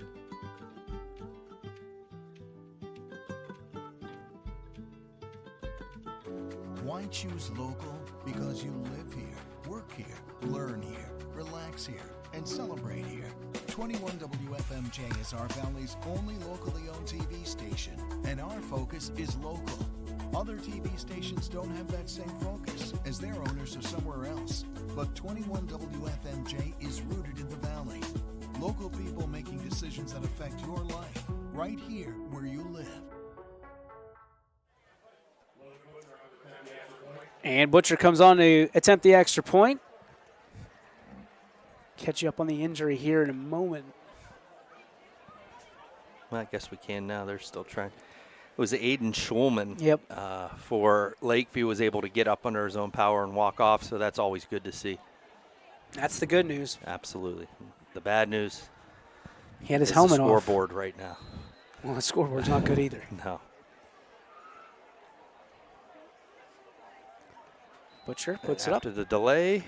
Why choose local? Because you live here, work here, learn here, relax here, and celebrate here. 21 WFMJ is our Valley's only locally owned TV station, and our focus is local. Other TV stations don't have that same focus, as their owners are somewhere else. But 21 WFMJ is rooted in the Valley. Local people making decisions that affect your life, right here where you live. And Butcher comes on to attempt the extra point. Catch you up on the injury here in a moment. Well, I guess we can now. They're still trying. It was Aiden Schulman. Yep. For Lakeview, was able to get up under his own power and walk off, so that's always good to see. That's the good news. Absolutely. The bad news. He had his is helmet the off. scoreboard right now. Well, the scoreboard's not good either. No. Butcher puts it up. After the delay.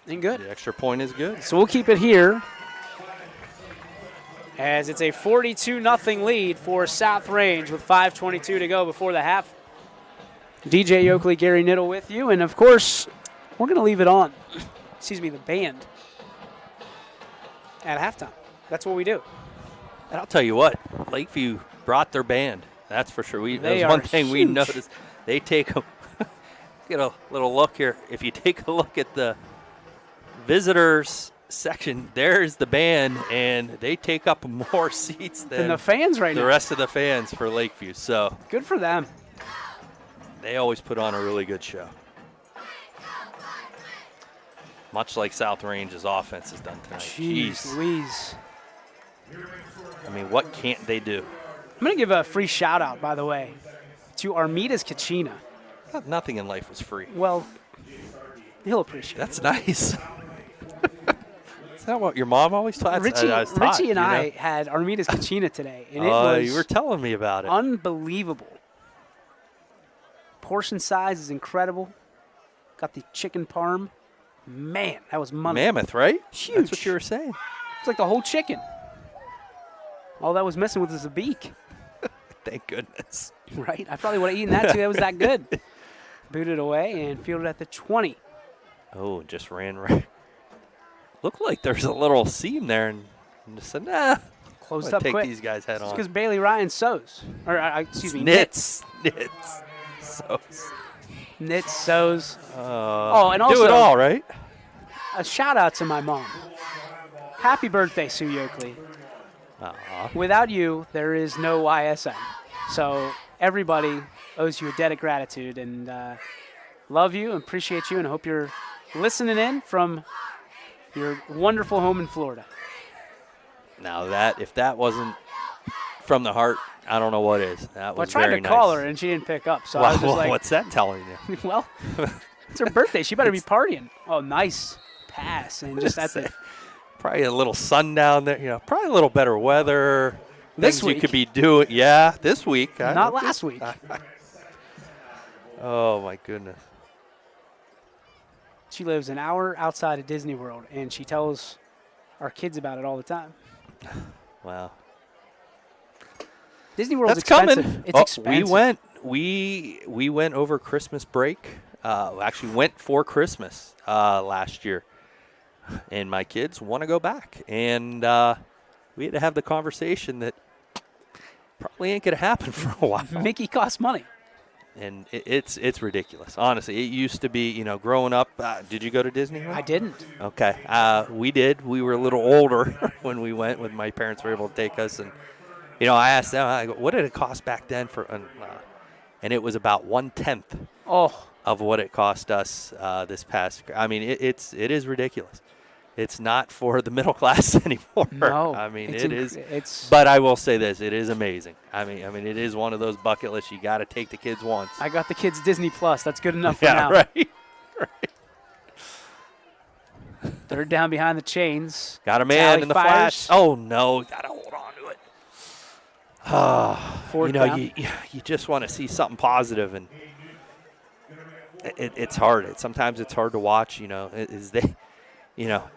And good. The extra point is good. So we'll keep it here as it's a 42-0 lead for South Range with 5:22 to go before the half. DJ Oakley, Gary Niddle with you. And, of course, we're going to leave it on, the band, at halftime. That's what we do. And I'll tell you what, Lakeview brought their band. That's for sure. That was one thing we noticed. They take them. Get a little look here. If you take a look at the visitors section, there's the band, and they take up more seats than the fans right now. The rest of the fans for Lakeview. So good for them. They always put on a really good show. Much like South Range's offense has done tonight. Jeez Louise. I mean, what can't they do? I'm going to give a free shout-out, by the way, to Armidas Kachina. Nothing in life was free. Well, he'll appreciate it. That's nice. Is that what your mom always taught? Richie and I had Armidas Kachina today, and it was you were telling me about it. Unbelievable. Portion size is incredible. Got the chicken parm. Man, that was money. Mammoth, right? Huge. That's what you were saying. It's like the whole chicken. All that was missing was a beak. Thank goodness. Right? I probably would have eaten that too. That was that good. Booted away and fielded at the 20. Oh, just ran right. Looked like there's a little seam there, and just said, nah. Closed up take quick. These guys head on. Because Bailey Ryan sews. Or, excuse me, knits. Sews. Knits, sews. And also, do it all, right? A shout out to my mom. Happy birthday, Sue Yoakley. Without you, there is no YSM. So everybody owes you a debt of gratitude, and love you and appreciate you, and I hope you're listening in from your wonderful home in Florida. Now if that wasn't from the heart, I don't know what is. That was I tried very to call nice. her, and she didn't pick up. So I was just like, what's that telling you? Well, it's her birthday. She better be partying. Oh, nice pass. And just that's it. Probably a little sun down there. Probably a little better weather. This Things week. you could be doing. Yeah, this week. Not last week. Oh, my goodness. She lives an hour outside of Disney World, and she tells our kids about it all the time. Wow. Disney World's That's expensive. coming. It's expensive. We went over Christmas break. Actually went for Christmas last year. And my kids want to go back. And we had to have the conversation that probably ain't going to happen for a while. Mickey costs money. And it's ridiculous. Honestly, it used to be, growing up. Did you go to Disney? I didn't. Okay. We did. We were a little older when we went, when my parents were able to take us. And, I asked them, I go, what did it cost back then for, and it was about 1/10 of what it cost us this past. I mean, it is ridiculous. It's not for the middle class anymore. No, I mean, it is. But I will say this: it is amazing. I mean, it is one of those bucket lists. You got to take the kids once. I got the kids Disney Plus. That's good enough for yeah, now. Right. Third down behind the chains. Got a man Tally in the fires. flash. Oh no! Got to hold on to it. Fourth down. You just want to see something positive, and it's hard. Sometimes it's hard to watch.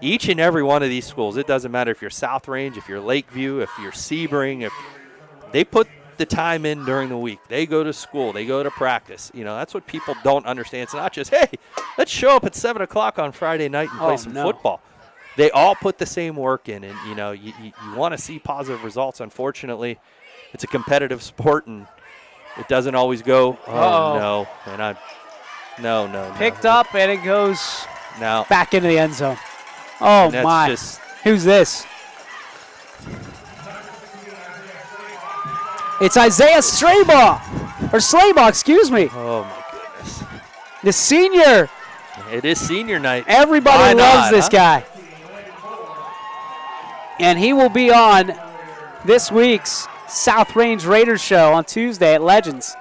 Each and every one of these schools, it doesn't matter if you're South Range, if you're Lakeview, if you're Sebring, if they put the time in during the week. They go to school. They go to practice. That's what people don't understand. It's not just, hey, let's show up at 7 o'clock on Friday night and play some football. they all put the same work in, and you want to see positive results. Unfortunately, it's a competitive sport, and it doesn't always go. No, and no. Picked up, and it goes now back into the end zone. Oh my! Who's this? It's Isaiah Slaybaugh, excuse me. Oh my goodness! The senior. It is senior night. Everybody loves this guy. And he will be on this week's South Range Raiders show on Tuesday at Legends.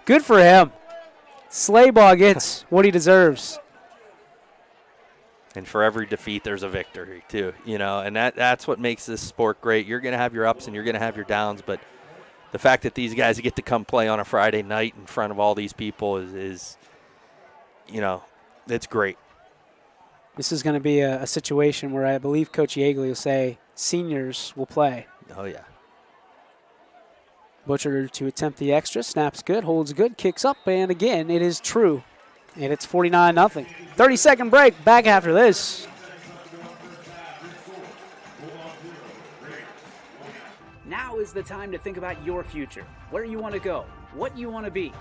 Good for him. Slaybaugh gets what he deserves. And for every defeat, there's a victory, too. And that's what makes this sport great. You're going to have your ups and you're going to have your downs, but the fact that these guys get to come play on a Friday night in front of all these people is it's great. This is going to be a situation where I believe Coach Yeagley will say seniors will play. Oh, yeah. Butcher to attempt the extra. Snaps good, holds good, kicks up, and again, it is true. And it's 49-0. 30-second break. Back after this. Now is the time to think about your future, where you want to go, what you want to be.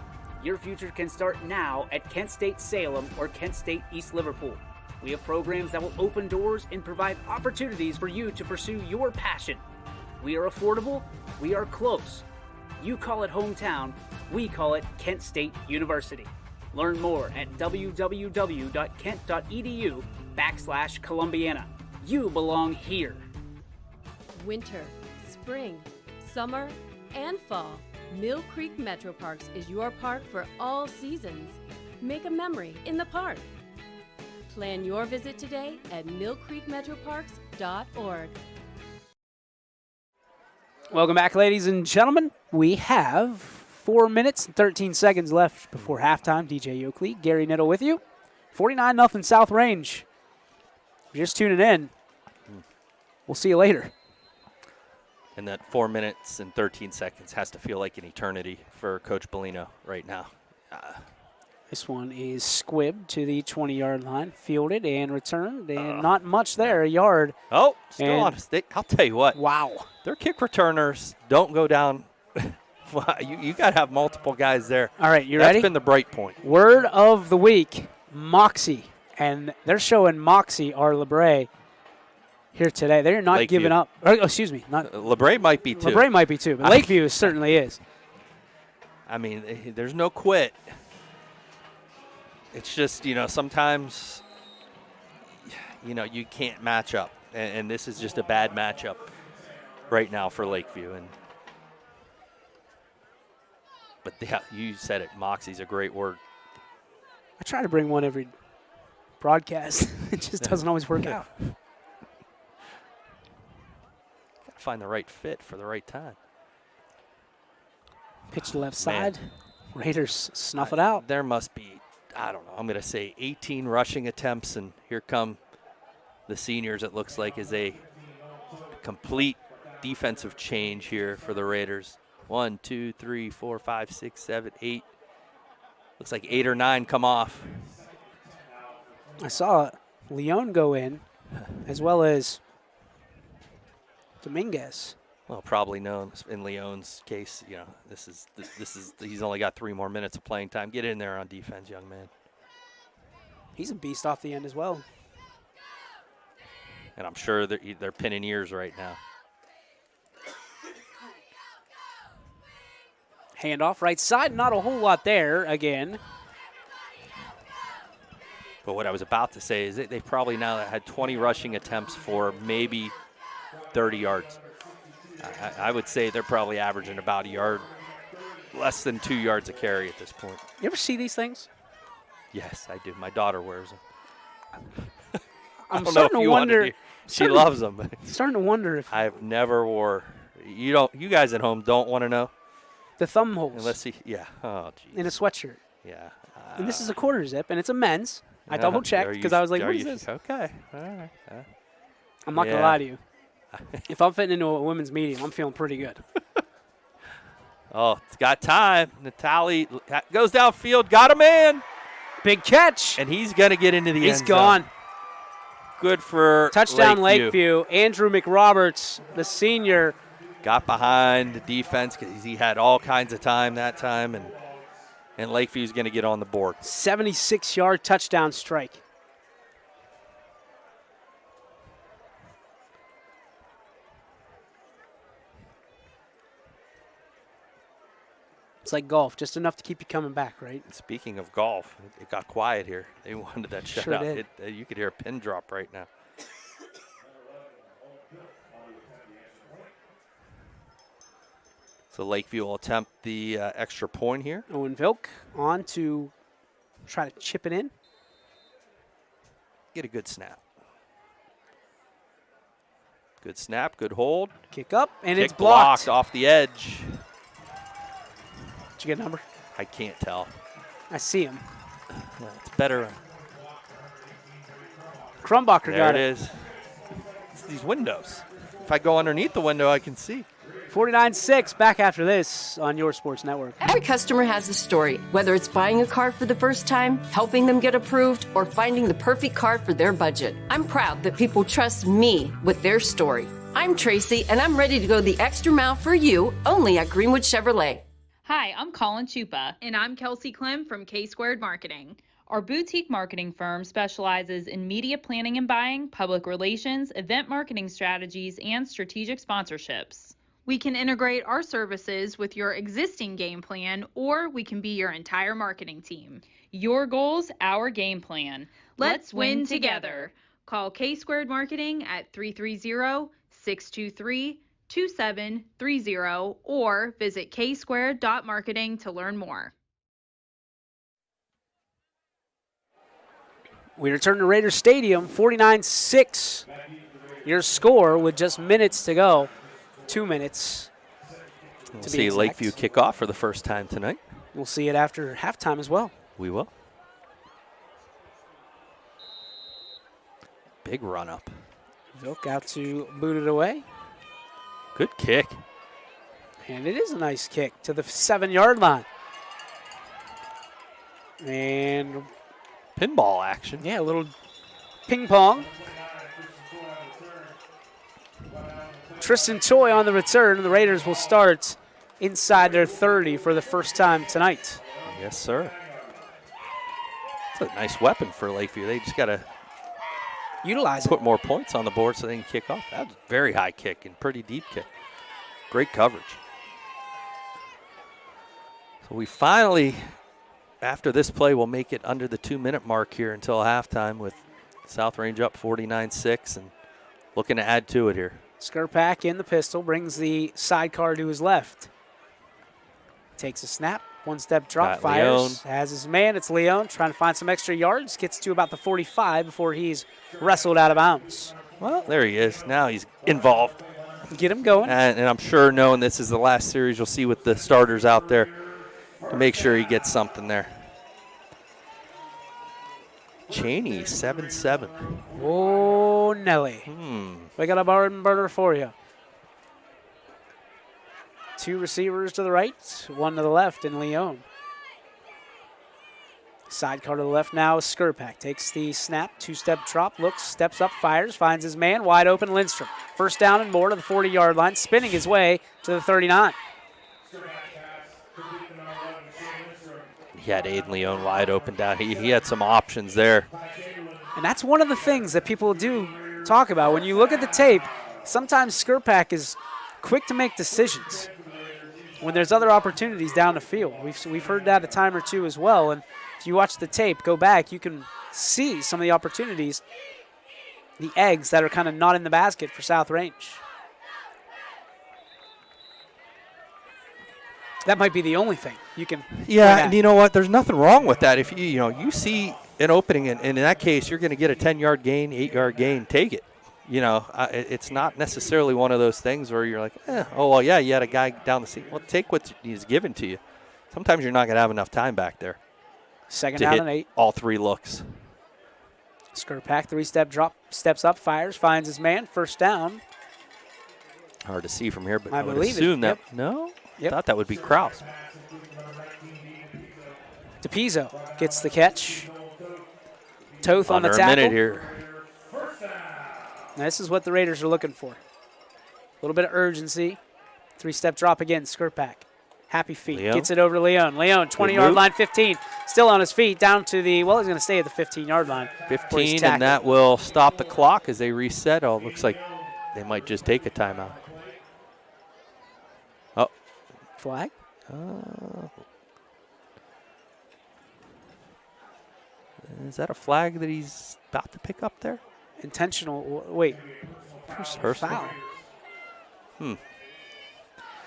Your future can start now at Kent State Salem or Kent State East Liverpool. We have programs that will open doors and provide opportunities for you to pursue your passion. We are affordable, we are close. You call it hometown, we call it Kent State University. Learn more at www.kent.edu/Columbiana. You belong here. Winter, spring, summer, and fall. Mill Creek Metro Parks is your park for all seasons. Make a memory in the park. Plan your visit today at millcreekmetroparks.org. Welcome back, ladies and gentlemen. We have 4 minutes and 13 seconds left before halftime. DJ Oakley, Gary Niddle with you. 49-0 South Range. If you're just tuning in, we'll see you later. And that 4 minutes and 13 seconds has to feel like an eternity for Coach Bellino right now. This one is squibbed to the 20-yard line, fielded and returned, and not much there, a yard. Oh, still on a stick. I'll tell you what. Wow. Their kick returners don't go down. you got to have multiple guys there. All right, you ready? That's been the bright point. Word of the week, Moxie. And they're showing Moxie, our LeBray, here today. They're not Lakeview. giving up. Excuse me. Not LeBray might be, too. LeBray might be, too. But Lakeview certainly is. I mean, there's no quit. It's just, sometimes, you can't match up. And this is just a bad matchup right now for Lakeview. But yeah, you said it. Moxie's a great word. I try to bring one every broadcast. It just doesn't always work out. Got to find the right fit for the right time. Pitch to left side. Raiders snuff it out. There must be, I don't know, I'm going to say 18 rushing attempts, and here come the seniors, it looks like, is a complete defensive change here for the Raiders. 1, 2, 3, 4, 5, 6, 7, 8. Looks like 8 or 9 come off. I saw Leon go in, as well as Dominguez. Well, probably known in Leon's case, this is he's only got 3 more minutes of playing time. Get in there on defense, young man. He's a beast off the end as well. And I'm sure they're pinning ears right now. Handoff right side, not a whole lot there again. But what I was about to say is they've probably now had 20 rushing attempts for maybe 30 yards. I would say they're probably averaging about a yard, less than 2 yards a carry at this point. You ever see these things? Yes, I do. My daughter wears them. I'm starting to wonder. She loves them. Starting to wonder if I've never wore. You guys at home don't want to know the thumb holes. Unless yeah. Oh, geez. In a sweatshirt. Yeah. And this is a quarter zip, and it's a men's. I double checked because I was like, "What is this?" Okay. All right. I'm not gonna lie to you. If I'm fitting into a women's medium, I'm feeling pretty good. Oh, it's got time. Natali goes downfield, got a man. Big catch. And he's going to get into the end zone. He's gone. good for touchdown Lakeview. Andrew McRoberts, the senior. Got behind the defense because he had all kinds of time that time, and Lakeview's going to get on the board. 76-yard touchdown strike. It's like golf, just enough to keep you coming back, right? Speaking of golf, it got quiet here. They wanted that shutout. Sure did. You could hear a pin drop right now. So Lakeview will attempt the extra point here. Owen Vilk on to try to chip it in. Get a good snap. Good snap, good hold. Kick up, and Kick it's blocked. off the edge. Did you get a number? I can't tell. I see him. Yeah, it's better. Crumbacher got it. There it is. It's these windows. If I go underneath the window, I can see. 49-6, back after this on your sports network. Every customer has a story, whether it's buying a car for the first time, helping them get approved, or finding the perfect car for their budget. I'm proud that people trust me with their story. I'm Tracy, and I'm ready to go the extra mile for you, only at Greenwood Chevrolet. Hi, I'm Colin Chupa. And I'm Kelsey Klim from K-Squared Marketing. Our boutique marketing firm specializes in media planning and buying, public relations, event marketing strategies, and strategic sponsorships. We can integrate our services with your existing game plan, or we can be your entire marketing team. Your goals, our game plan. Let's win together. Call K-Squared Marketing at 330-623-2730 or visit ksquared.marketing to learn more. We return to Raiders Stadium, 49-6. Your score with just minutes to go. 2 minutes. We'll see Lakeview kick off for the first time tonight. We'll see it after halftime as well. We will. Big run up. Vilk out to boot it away. Good kick. And it is a nice kick to the 7-yard line. And pinball action. Yeah, a little ping pong. Tristan Choi on the return. The Raiders will start inside their 30 for the first time tonight. Yes, sir. It's a nice weapon for Lakeview. They just got to utilize put more points on the board so they can kick off. That's a very high kick and pretty deep kick. Great coverage. So we finally, after this play, will make it under the 2-minute mark here until halftime with South Range up 49-6 and looking to add to it here. Skurpak in the pistol, brings the sidecar to his left. Takes a snap, one-step drop, fires, Leon. has his man. It's Leon trying to find some extra yards, gets to about the 45 before he's wrestled out of bounds. Well, there he is. Now he's involved. Get him going. And I'm sure, knowing this is the last series, you'll see with the starters out there to make sure he gets something there. Cheney, 7-7. Oh, Nelly. We got a barn burner for you. 2 receivers to the right, 1 to the left in Leon. Sidecar to the left now is Skurpak. Takes the snap, 2-step drop, looks, steps up, fires, finds his man, wide open Lindstrom. First down and more to the 40-yard line, spinning his way to the 39. He had Aiden Leon wide open down. He had some options there. And that's one of the things that people do talk about. When you look at the tape, sometimes Skurpak is quick to make decisions when there's other opportunities down the field. We've heard that a time or two as well. And if you watch the tape, go back, you can see some of the opportunities, the eggs that are kind of not in the basket for South Range. That might be the only thing you can. Yeah, and you know what? There's nothing wrong with that. If you see an opening, and in that case, you're going to get a 10-yard gain, 8-yard gain, take it. It's not necessarily one of those things where you're like, you had a guy down the seat. Well, take what he's given to you. Sometimes you're not going to have enough time back there. Second down and 8. All 3 looks. Skurpak, 3-step drop, steps up, fires, finds his man, first down. Hard to see from here, but I would believe assume it. that. No? I thought that would be Krause. DePizzo gets the catch. Toth on the Under tackle. a minute here. Now, this is what the Raiders are looking for. A little bit of urgency. 3-step drop again, Skirpak. Happy feet. Leon. Gets it over to Leon. Leon, 20-yard line, 15. Still on his feet, down to the, well, he's going to stay at the 15-yard line. 15, and that will stop the clock as they reset. Oh, it looks like they might just take a timeout. Oh. Flag? Is that a flag that he's about to pick up there? Intentional. Wait. Personal foul. Hmm.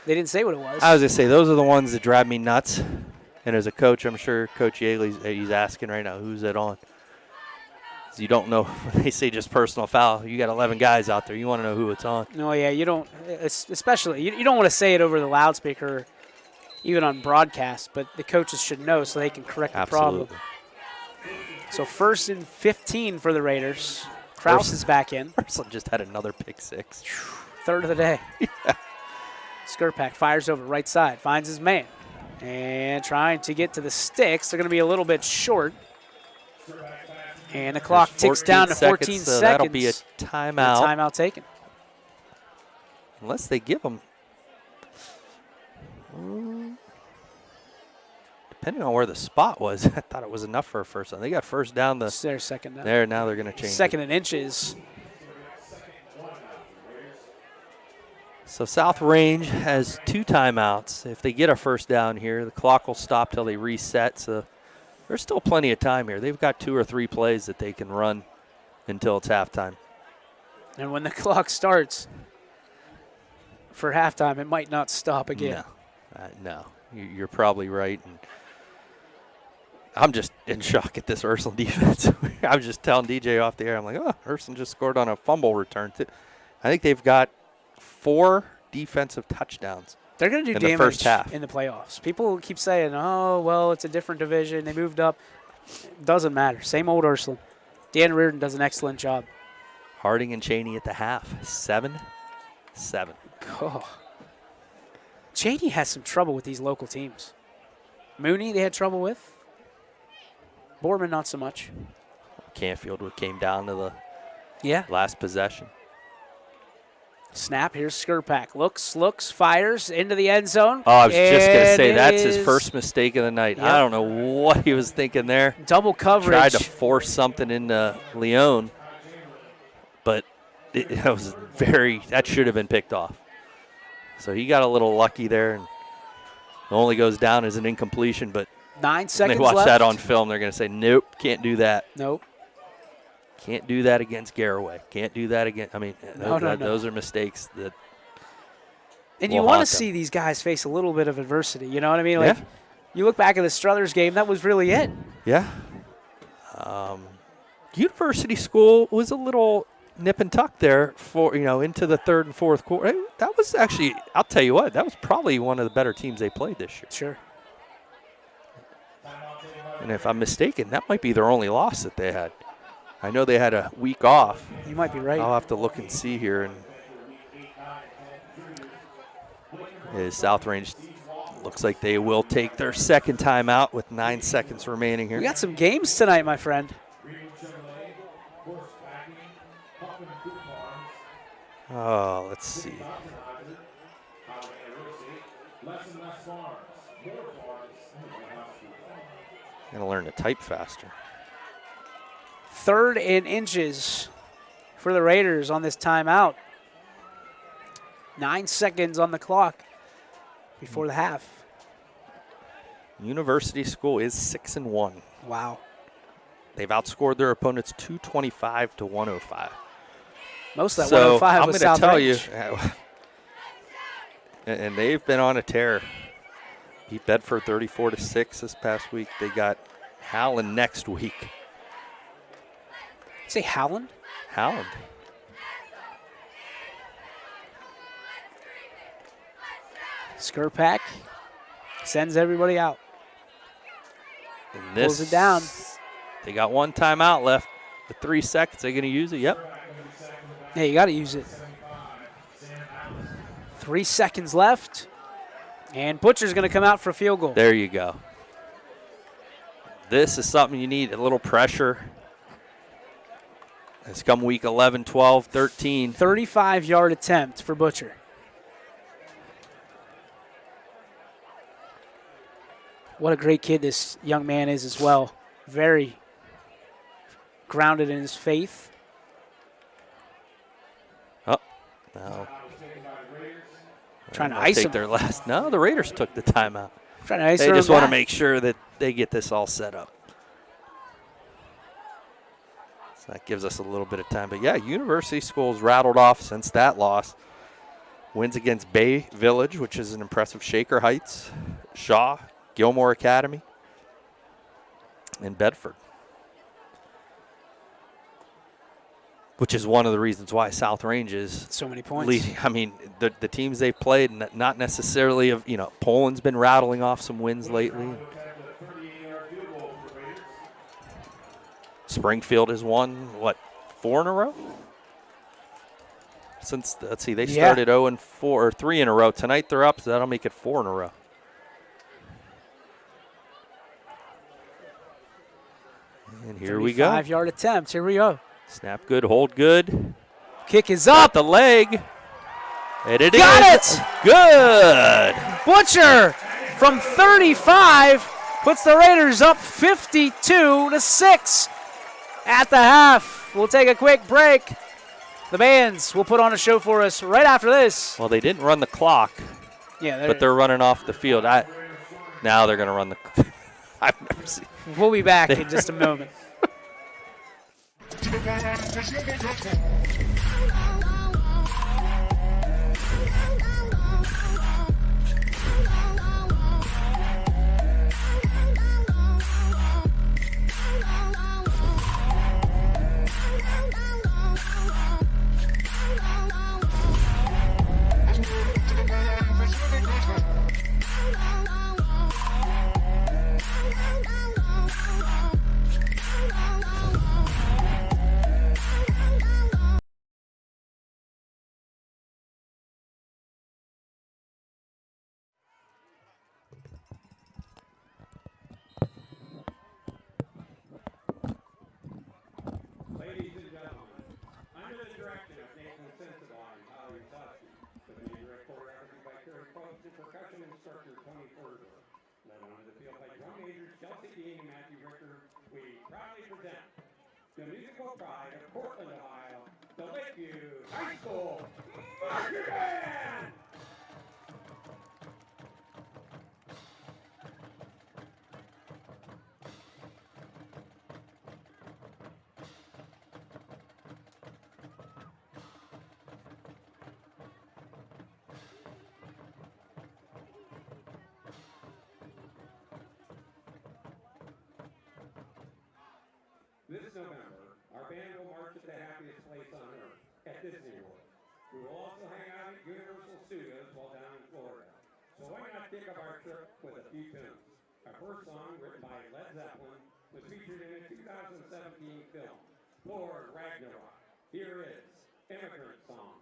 They didn't say what it was. I was going to say, those are the ones that drive me nuts. And as a coach, I'm sure Coach Yaley's he's asking right now, who's it on? So you don't know when they say just personal foul. You got 11 guys out there. You want to know who it's on. No, yeah, you don't, especially, you don't want to say it over the loudspeaker, even on broadcast, but the coaches should know so they can correct the problem. So 1st and 15 for the Raiders. Krause is back in. Ursuline just had another pick 6. Third of the day. Skirpak fires over right side, finds his man. And trying to get to the sticks. They're going to be a little bit short. And the clock ticks down to 14 seconds. That'll be a timeout. Timeout taken. Unless they give them. Depending on where the spot was, I thought it was enough for a first down. They got first down. It's their second down. There, now they're going to change Second and inches. So South Range has 2 timeouts. If they get a first down here, the clock will stop till they reset. So there's still plenty of time here. They've got 2 or 3 plays that they can run until it's halftime. And when the clock starts for halftime, it might not stop again. No, you're probably right. And I'm just in shock at this Ursuline defense. I was just telling DJ off the air, I'm like, oh, Ursuline just scored on a fumble return. I think they've got 4 defensive touchdowns. They're going to do damage the first half in the playoffs. People keep saying, oh, well, it's a different division. They moved up. Doesn't matter. Same old Ursuline. Dan Reardon does an excellent job. Harding and Cheney at the half. 7-7. Oh. Cheney has some trouble with these local teams. Mooney, they had trouble with. Boardman, not so much. Canfield came down to the last possession. Snap, here's Skirpak. Looks, fires into the end zone. Oh, I was just going to say, that's his first mistake of the night. Yep. I don't know what he was thinking there. Double coverage. Tried to force something into Leon, but that should have been picked off. So he got a little lucky there, and only goes down as an incompletion, but 9 seconds when they watch left. that on film, they're going to say, nope, can't do that. Nope. Can't do that against Garraway. Can't do that again. I mean, those are mistakes that. And you want to see these guys face a little bit of adversity. You know what I mean? Like, you look back at the Struthers game, that was really it. Yeah. University School was a little nip and tuck there for, into the 3rd and 4th quarter. That was actually, I'll tell you what, that was probably one of the better teams they played this year. Sure. And if I'm mistaken, that might be their only loss that they had. I know they had a week off. You might be right. I'll have to look and see here. And South Range looks like they will take their second timeout with 9 seconds remaining here. We got some games tonight, my friend. Oh, let's see. Gonna learn to type faster. 3rd and inches for the Raiders on this timeout. 9 seconds on the clock before the half. University School is 6-1. Wow. They've outscored their opponents 225 to 105. Most of that 105 was South Range. I'm going to tell you, and they've been on a tear. Beat Bedford 34-6 this past week. They got Howland next week. Say Howland? Howland. Skirpak sends everybody out. And this, pulls it down. They got 1 timeout left. With 3 seconds, they're going to use it. Yep. Yeah, you got to use it. 3 seconds left. And Butcher's going to come out for a field goal. There you go. This is something you need, a little pressure. It's come week 11, 12, 13. 35-yard attempt for Butcher. What a great kid this young man is as well. Very grounded in his faith. Oh, no. Trying to ice take him. their last. No, the Raiders took the timeout. Trying to ice They her just want to back. make sure that they get this all set up. So that gives us a little bit of time. But, yeah, University schools rattled off since that loss. Wins against Bay Village, which is an impressive Shaker Heights, Shaw, Gilmore Academy, and Bedford. Which is one of the reasons why South Range is so many points. Leading. I mean, the teams they've played, not necessarily of, Poland's been rattling off some wins lately. Springfield has won, 4 in a row? Since, let's see, they started 0-4, or 3 in a row. Tonight they're up, so that'll make it 4 in a row. And here we go. 5-yard attempt. Here we go. Snap good, hold good. Kick is up. Got the leg. And it Got is it. Good. Butcher from 35 puts the Raiders up 52-6 at the half. We'll take a quick break. The bands will put on a show for us right after this. Well, they didn't run the clock. Yeah, but they're running off the field. Now they're going to run the I've never seen. We'll be back in just a moment. The musical pride of Portland, Ohio, the Lakeview High School Marching Band! This November, our band will march at the happiest place on earth, at Disney World. We will also hang out at Universal Studios while down in Florida. So why not kick off our trip with a few tunes? Our first song, written by Led Zeppelin, was featured in a 2017 film, Thor Ragnarok. Here is Immigrant Song.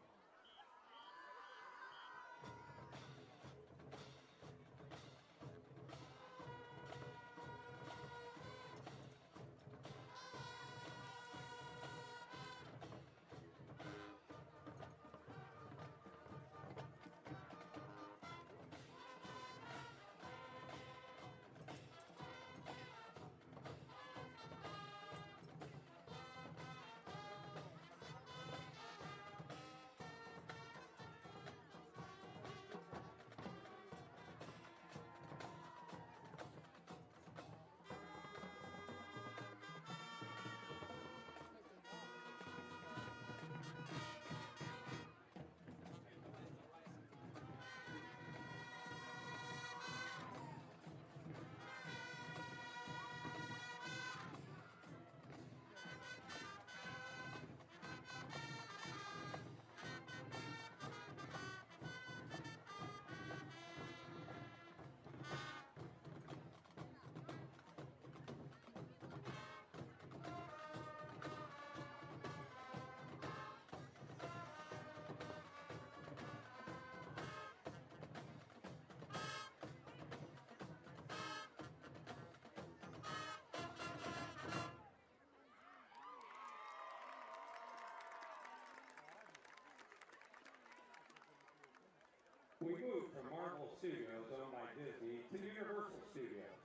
We moved from Marvel Studios, owned by Disney, to Universal Studios.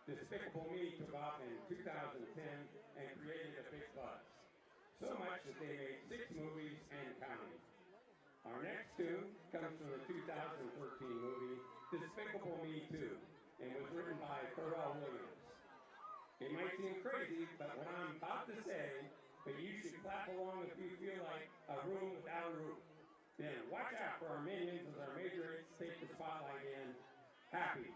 Despicable Me took off in 2010 and created a big buzz. So much that they made 6 movies and counting. Our next tune comes from the 2013 movie Despicable Me 2 and was written by Pharrell Williams. It might seem crazy, but what I'm about to say, but you should clap along if you feel like a room without a roof. Then watch out for our minions as our major hits take the spotlight in. Happy.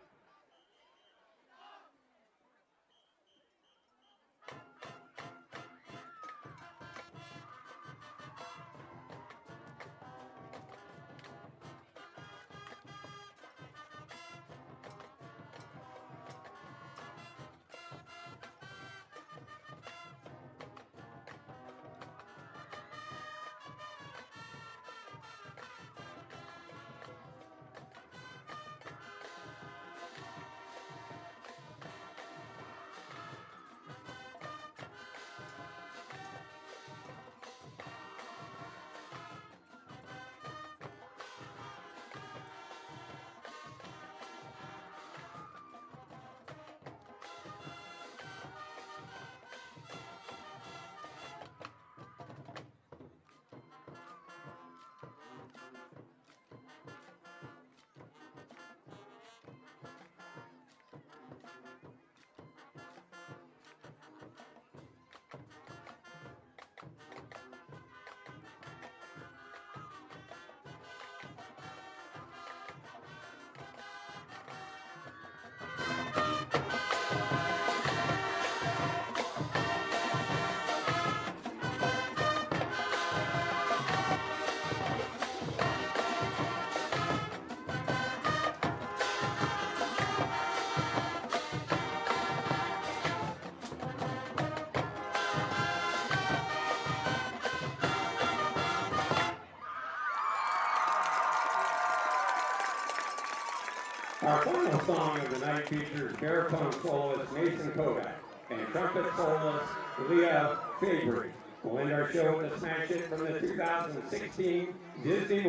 Our final song of the night features baritone soloist Mason Kodak and trumpet soloist Leah Fabry. We'll end our show with a smash hit from the 2016 Disney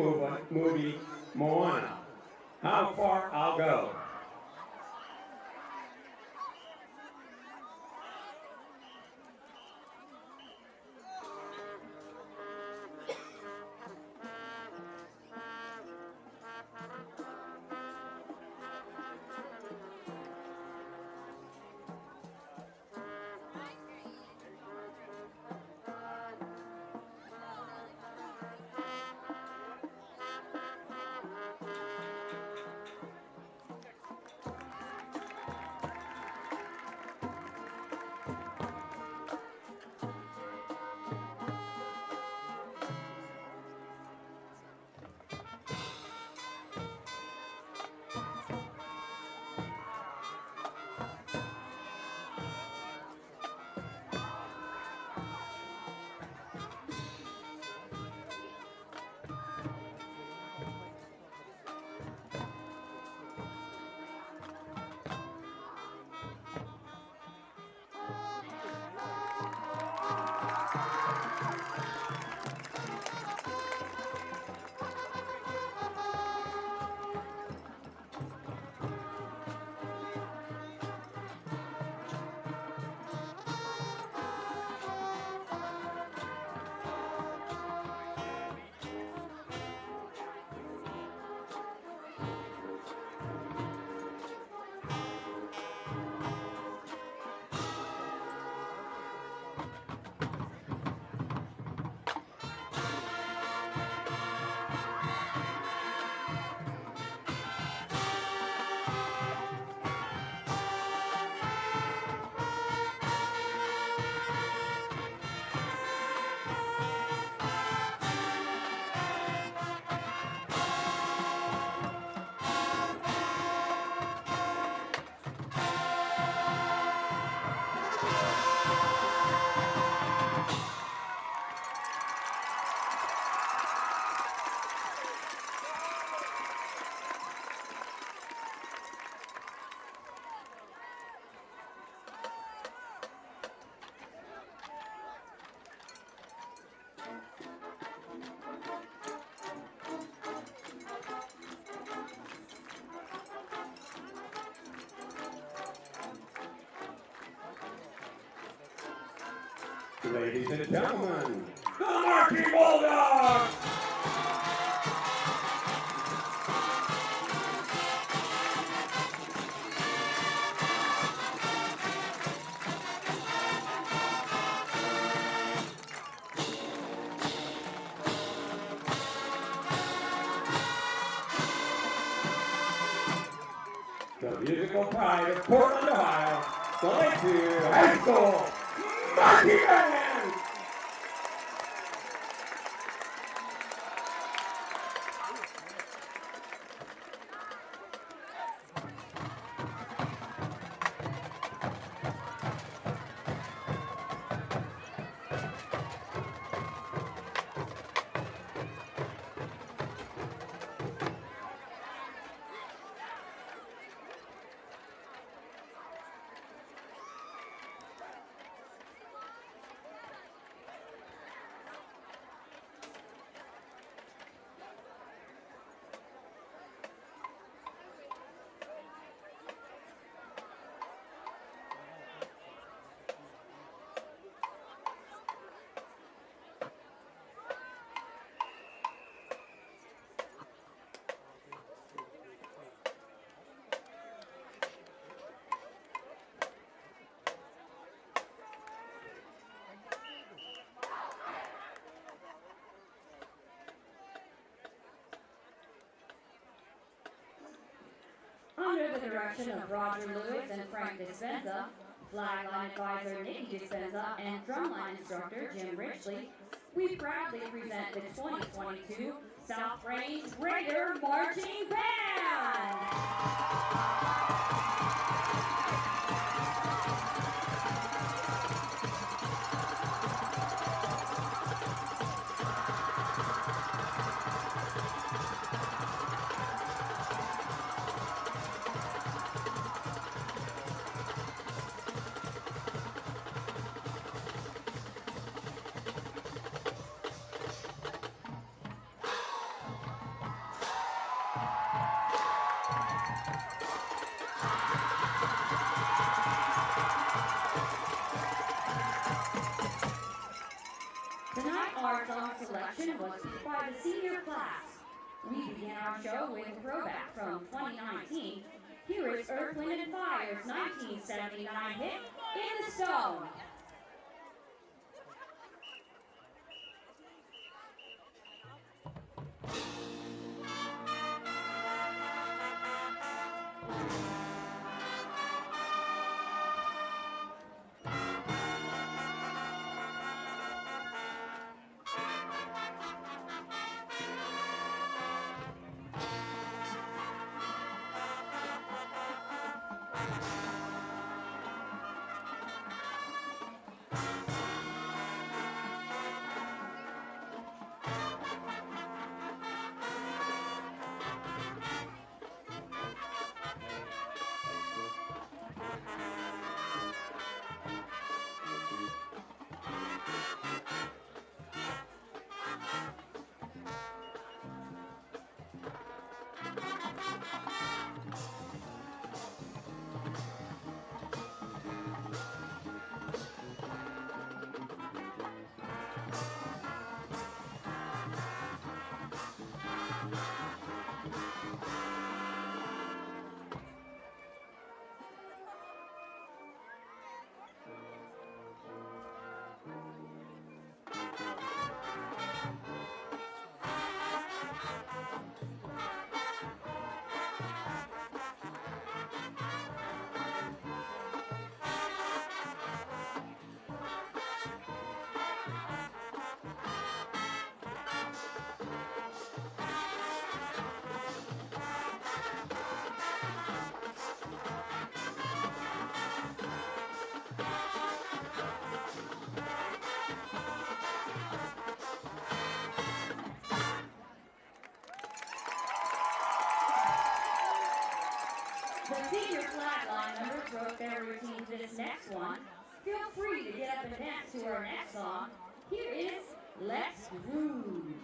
movie Moana, How Far I'll Go. Ladies and gentlemen, the Marching Bulldogs! The musical pride of Portland, Ohio, the Lakeview High School Marching Band! Under the direction of Roger Lewis and Frank Dispenza, flagline advisor Nikki Dispenza, and drumline instructor Jim Richley, we proudly present the 2022 South Range Raider Marching Band! Tonight, our song selection was picked by the senior class. We begin our show with a throwback from 2019. Here is Earth, Wind & Fire's 1979 hit, In the Stone. The senior flatline members wrote their routine to this next one. Feel free to get up and dance to our next song. Here is Let's Groove.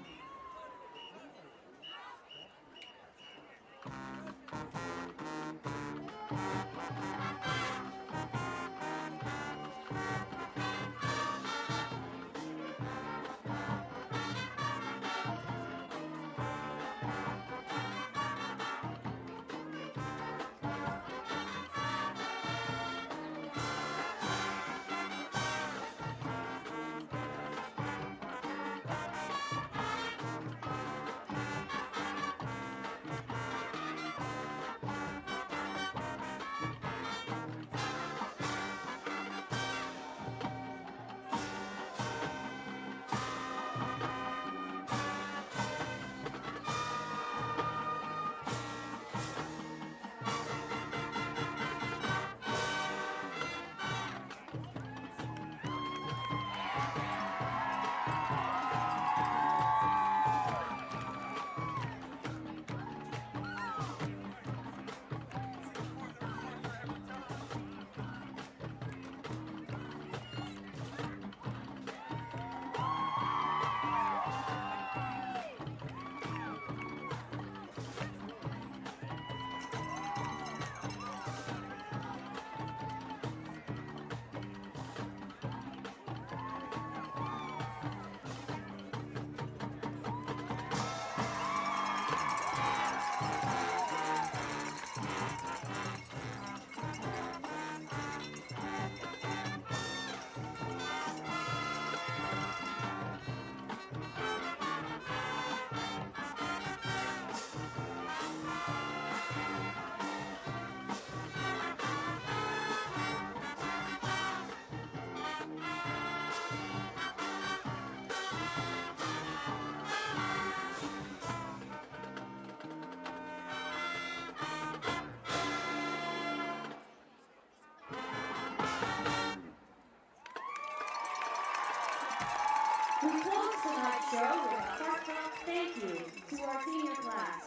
We close tonight's show with a heartfelt thank you to our senior class.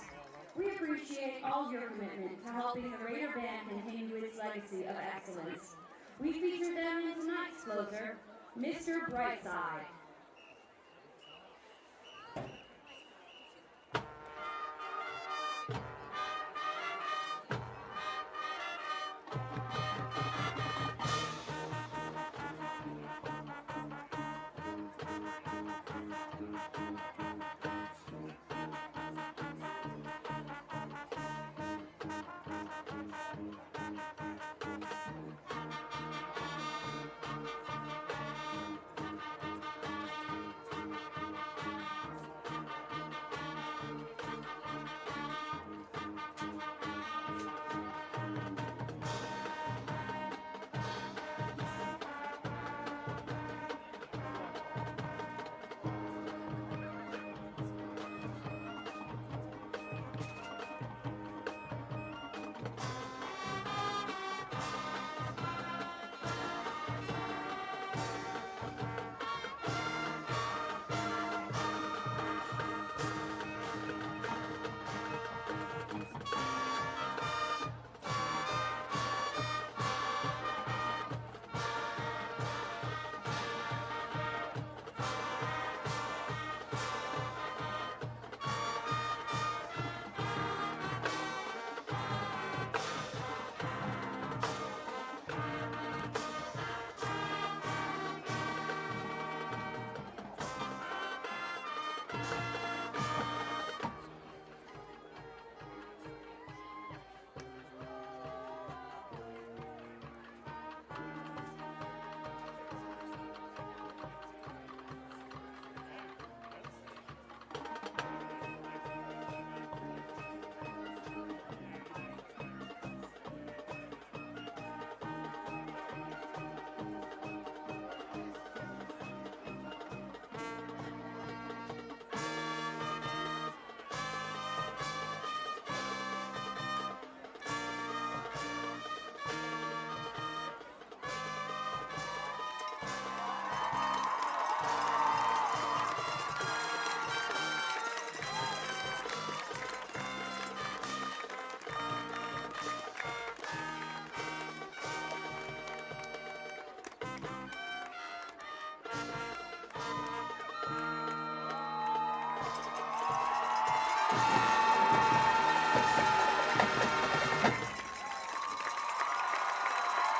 We appreciate all your commitment to helping the Raider Band continue its legacy of excellence. We feature them in tonight's closer, Mr. Brightside.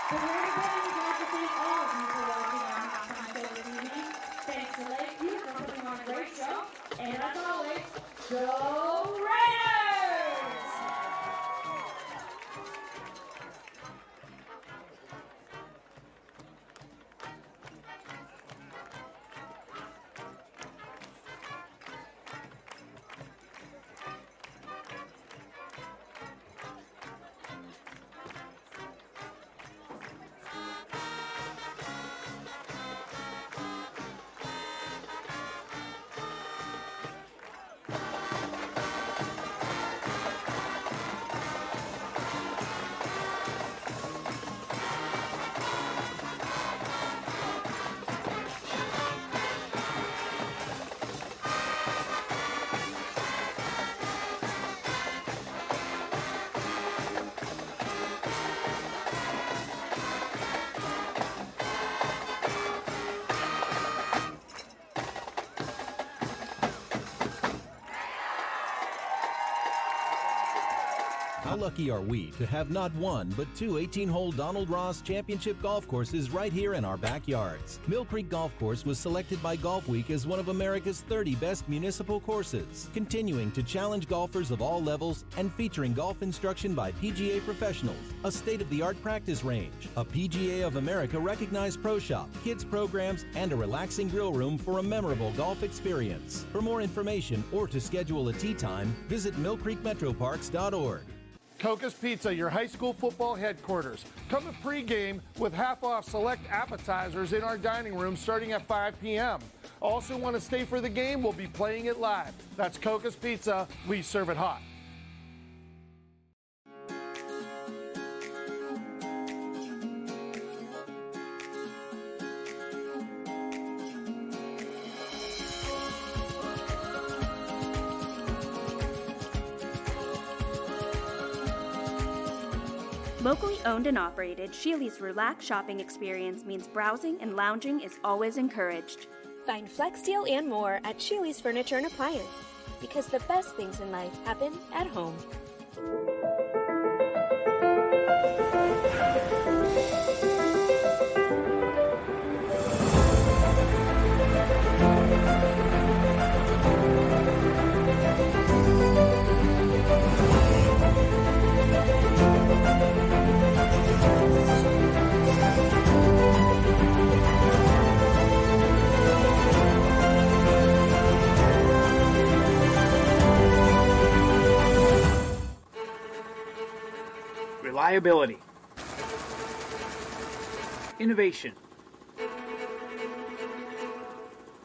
The Raider Band would like to thank all of you for watching our halftime show this evening. Thanks to Lakeview for putting on a great show. And as always, go Raiders! How lucky are we to have not one, but two 18-hole Donald Ross Championship golf courses right here in our backyards. Mill Creek Golf Course was selected by Golf Week as one of America's 30 best municipal courses, continuing to challenge golfers of all levels and featuring golf instruction by PGA professionals, a state-of-the-art practice range, a PGA of America recognized pro shop, kids programs, and a relaxing grill room for a memorable golf experience. For more information or to schedule a tee time, visit millcreekmetroparks.org. Coca's Pizza, your high school football headquarters. Come to pregame with half-off select appetizers in our dining room starting at 5 p.m. Also want to stay for the game? We'll be playing it live. That's Coca's Pizza. We serve it hot. Locally owned and operated, Sheely's relaxed shopping experience means browsing and lounging is always encouraged. Find Flex Deal and more at Sheely's Furniture and Appliance, because the best things in life happen at home. Reliability, innovation,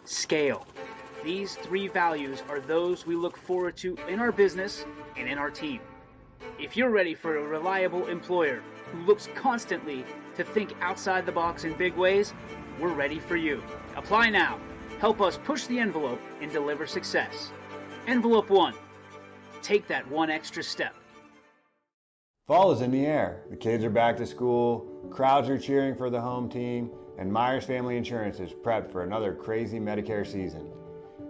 scale. These three values are those we look forward to in our business and in our team. If you're ready for a reliable employer who looks constantly to think outside the box in big ways, we're ready for you. Apply now. Help us push the envelope and deliver success. Envelope 1. Take that one extra step. Fall is in the air. The kids are back to school, crowds are cheering for the home team, and Myers Family Insurance is prepped for another crazy Medicare season.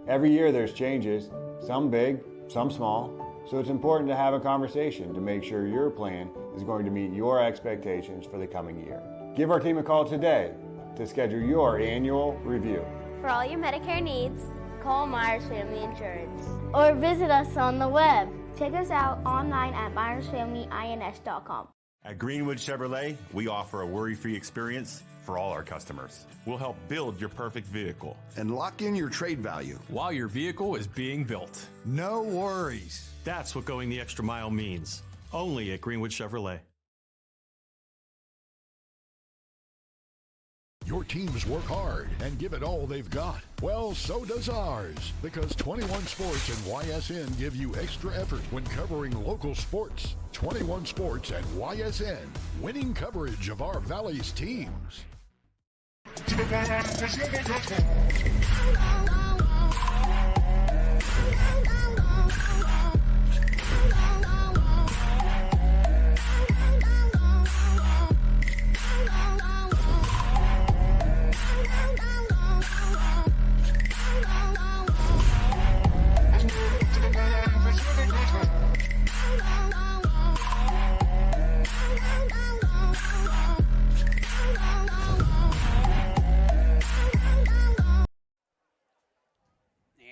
Every year there's changes, some big, some small, so it's important to have a conversation to make sure your plan is going to meet your expectations for the coming year. Give our team a call today to schedule your annual review. For all your Medicare needs, call Myers Family Insurance. Or visit us on the web. Check us out online at MyersFamilyINS.com. At Greenwood Chevrolet, we offer a worry-free experience for all our customers. We'll help build your perfect vehicle And lock in your trade value while your vehicle is being built. No worries. That's what going the extra mile means. Only at Greenwood Chevrolet. Your teams work hard and give it all they've got. Well, so does ours, because 21 Sports and YSN give you extra effort when covering local sports. 21 Sports and YSN, winning coverage of our Valley's teams.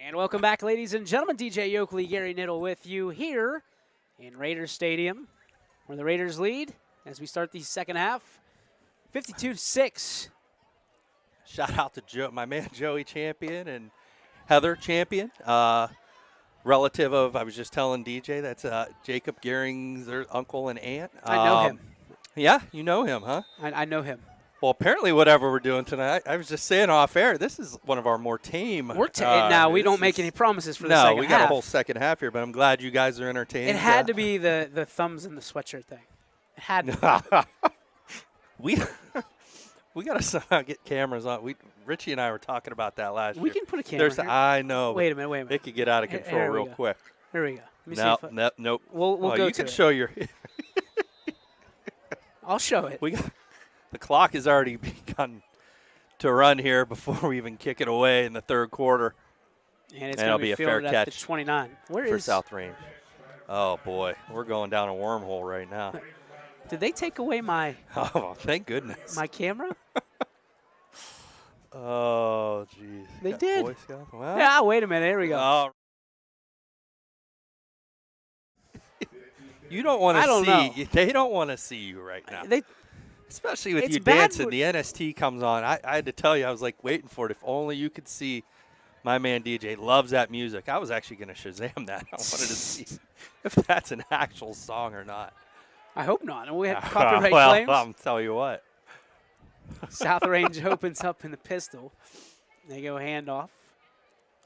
And welcome back, ladies and gentlemen. DJ Yoakley, Gary Niddle with you here in Raiders Stadium, where the Raiders lead as we start the second half, 52-6. Shout out to my man Joey Champion and Heather Champion, relative of, I was just telling DJ, that's Jacob Gearing's their uncle and aunt. I know him. Yeah, you know him, huh? I know him. Well, apparently whatever we're doing tonight, I was just saying off air, this is one of our more tame. Now, we don't make any promises for the second half. No, we got a whole second half here, but I'm glad you guys are entertained. It had to be the thumbs in the sweatshirt thing. It had to be. We got to somehow get cameras on. Richie and I were talking about that last year. We can put a camera here. I know. Wait a minute. It could get out of control real quick. Here we go. Let me see Nope. We'll go you to can it. show your. I'll show it. The clock has already begun to run here before we even kick it away in the third quarter. And it's it'll going to be be a fair fielded catch at the 29. Where for is South Range. Oh, boy. We're going down a wormhole right now. Did they take away my Oh, thank goodness. my camera? Oh, jeez. They did. Boy Scouts? Well, Yeah, wait a minute. Here we go. Oh. You don't want to see. I don't know. They don't want to see you right now. Especially with It's you bad dancing. The NST comes on. I had to tell you, I was like waiting for it. If only you could see. My man DJ loves that music. I was actually going to Shazam that. I wanted to see if that's an actual song or not. I hope not. And we have copyright well, claims. I'll tell you what. South Range opens up in the pistol. They go handoff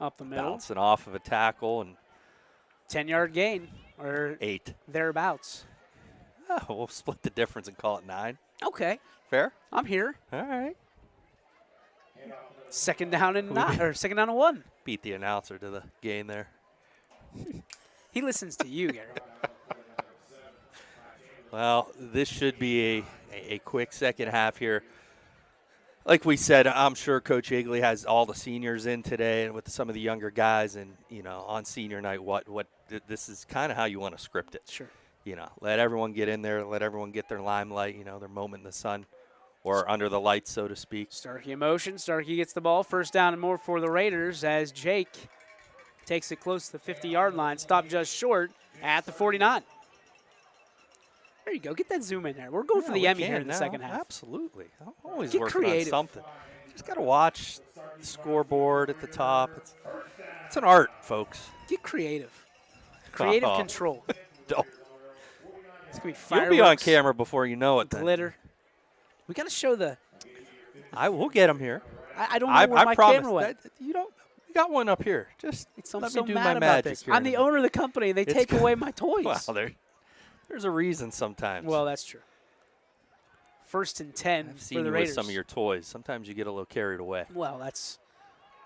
up the middle. Bouncing off of a tackle and 10-yard gain or 8 thereabouts. Oh, we'll split the difference and call it 9. Okay. Fair? I'm here. All right. Second down and 9 or second down and 1. Beat the announcer to the gain there. He listens to you, Gary. Well, this should be a quick second half here. Like we said, I'm sure Coach Higley has all the seniors in today and with some of the younger guys. And, on senior night, this is kind of how you want to script it. Sure. Let everyone get in there, let everyone get their limelight, their moment in the sun or under the lights, so to speak. Starkey in motion. Starkey gets the ball. First down and more for the Raiders as Jake takes it close to the 50-yard line. Stopped just short at the 49. There you go. Get that zoom in there. We're going for the Emmy here in the second half. Absolutely. I'm always Get working creative. on something. Just got to watch the scoreboard at the top. It's an art, folks. Get creative. Creative control. Don't. It's going to be You'll fireworks. be on camera before you know it then. Glitter. We got to show the. I will get them here. I don't know where my promise. camera went. You got one up here. Just I'm let so me do mad my about magic this. here. I'm the owner of the company, and they take away my toys. Well, there's a reason sometimes. Well, that's true. 1st and 10 I've seen for the you Raiders. with some of your toys. Sometimes you get a little carried away. Well, that's.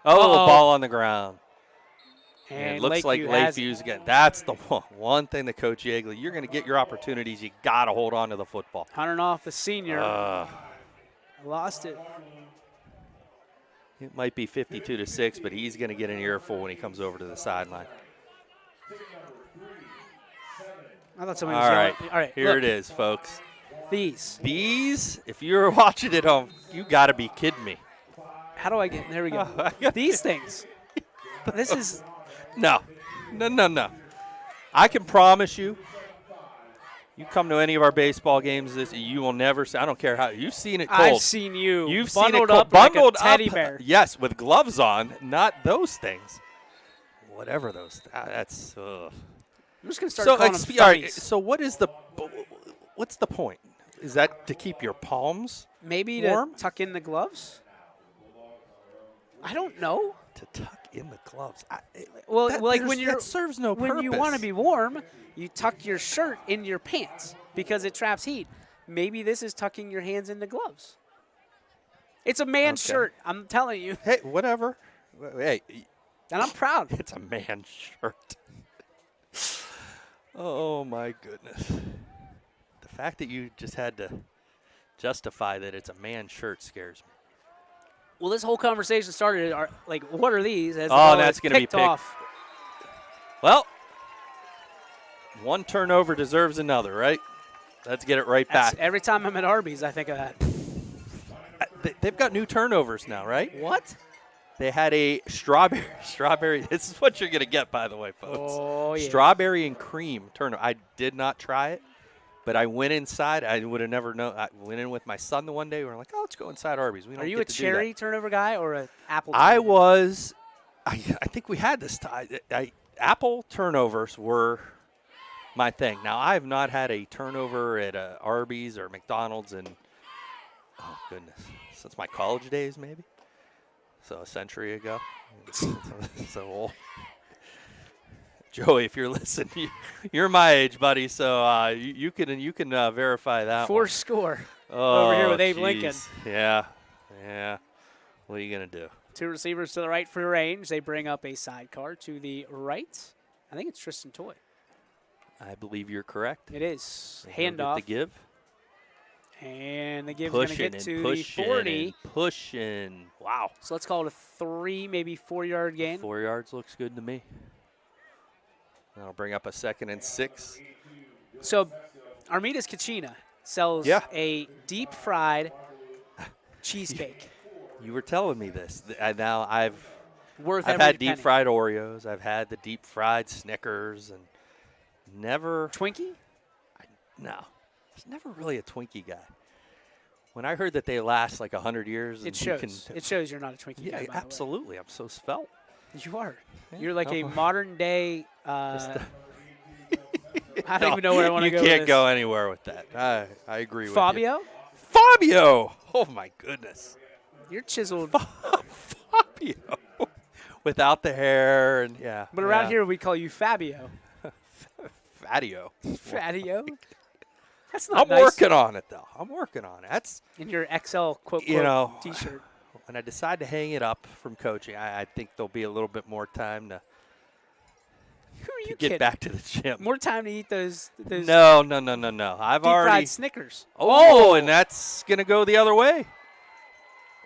Oh, ball on the ground. And it looks like Lakeview's again. That's the one thing that Coach Yeagley, you're going to get your opportunities. You got to hold on to the football. Hunting off the senior. Lost it. It might be 52-6, but he's going to get an earful when he comes over to the sideline. I thought somebody was yelling. All right, here it is, folks. These, if you're watching at home, you got to be kidding me. How do I get? There we go. These things. This is. No. I can promise you, you come to any of our baseball games, you will never see. I don't care how. You've seen it cold. I've seen you. You've bundled seen it cold. up like Bundled a teddy up, bear. Yes, with gloves on, not those things. Whatever those. That's. I'm just gonna start calling them all right, thummies. so what's the point? Is that to keep your palms Maybe warm? to tuck in the gloves? I don't know. To tuck in the gloves. That serves no when purpose. you want to be warm, you tuck your shirt in your pants because it traps heat. Maybe this is tucking your hands into gloves. It's a man's shirt. I'm telling you. Hey, whatever. Hey, and I'm proud. It's a man's shirt. Oh my goodness. The fact that you just had to justify that it's a man's shirt scares me. Well, this whole conversation started what are these? As that's going to be picked off. Well, one turnover deserves another, right? Let's get it right back. Every time I'm at Arby's, I think of that. They've got new turnovers now, right? What? They had a strawberry. This is what you're going to get, by the way, folks. Oh, yeah. Strawberry and cream turnover. I did not try it, but I went inside. I would have never known. I went in with my son the one day. We were like, let's go inside Arby's. We don't Are you get a to do cherry that. turnover guy or an apple? I turnover? was. I think we had this time. Apple turnovers were my thing. Now, I have not had a turnover at Arby's or McDonald's in, oh, goodness, since my college days, maybe. So a century ago. So old. Joey, if you're listening, you're my age, buddy. So you can verify that. Four score Oh, over here with Abe geez. Lincoln. Yeah. What are you gonna do? Two receivers to the right for range. They bring up a sidecar to the right. I think it's Tristan Toy. I believe you're correct. It is. He'll get Handoff. the give. And the give is going to get to the pushing 40. and pushing. Wow. So let's call it a 3, maybe 4-yard gain. 4 yards looks good to me. That'll bring up a 2nd and 6. So Armidas Kachina sells a deep-fried cheesecake. You were telling me this. Now I've Worth had every deep penny. fried Oreos. I've had the deep fried Snickers, and never Twinkie. No, I was never really a Twinkie guy. When I heard that they last like 100 years, It shows. It shows you're not a Twinkie Yeah, guy, by absolutely. I'm so svelte. You are. Yeah. You're like a Oh. modern-day I don't even know where I want to go You with can't this. go anywhere with that. I agree with Fabio? you. Fabio! Oh, my goodness. You're chiseled. Fabio. Without the hair and, yeah. But around yeah. here, we call you Fabio. Fatio. Fatio? That's not I'm nice. working on it, though. I'm working on it. That's In your XL quote, you know, T-shirt. when I decide to hang it up from coaching, I think there'll be a little bit more time to Who are you to kidding? get back to the gym. More time to eat those No. I've deep already fried Snickers. Oh, and that's gonna go the other way.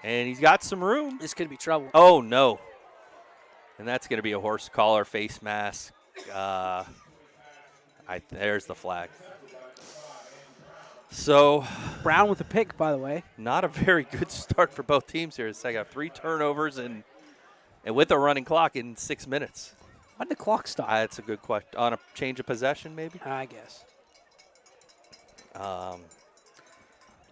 And he's got some room. This could be trouble. Oh no. And that's gonna be a horse collar, face mask. There's the flag. So Brown with the pick, by the way. Not a very good start for both teams here. I got 3 turnovers and with a running clock in 6 minutes. When did the clock stop? That's a good question. On a change of possession, maybe? I guess. Um,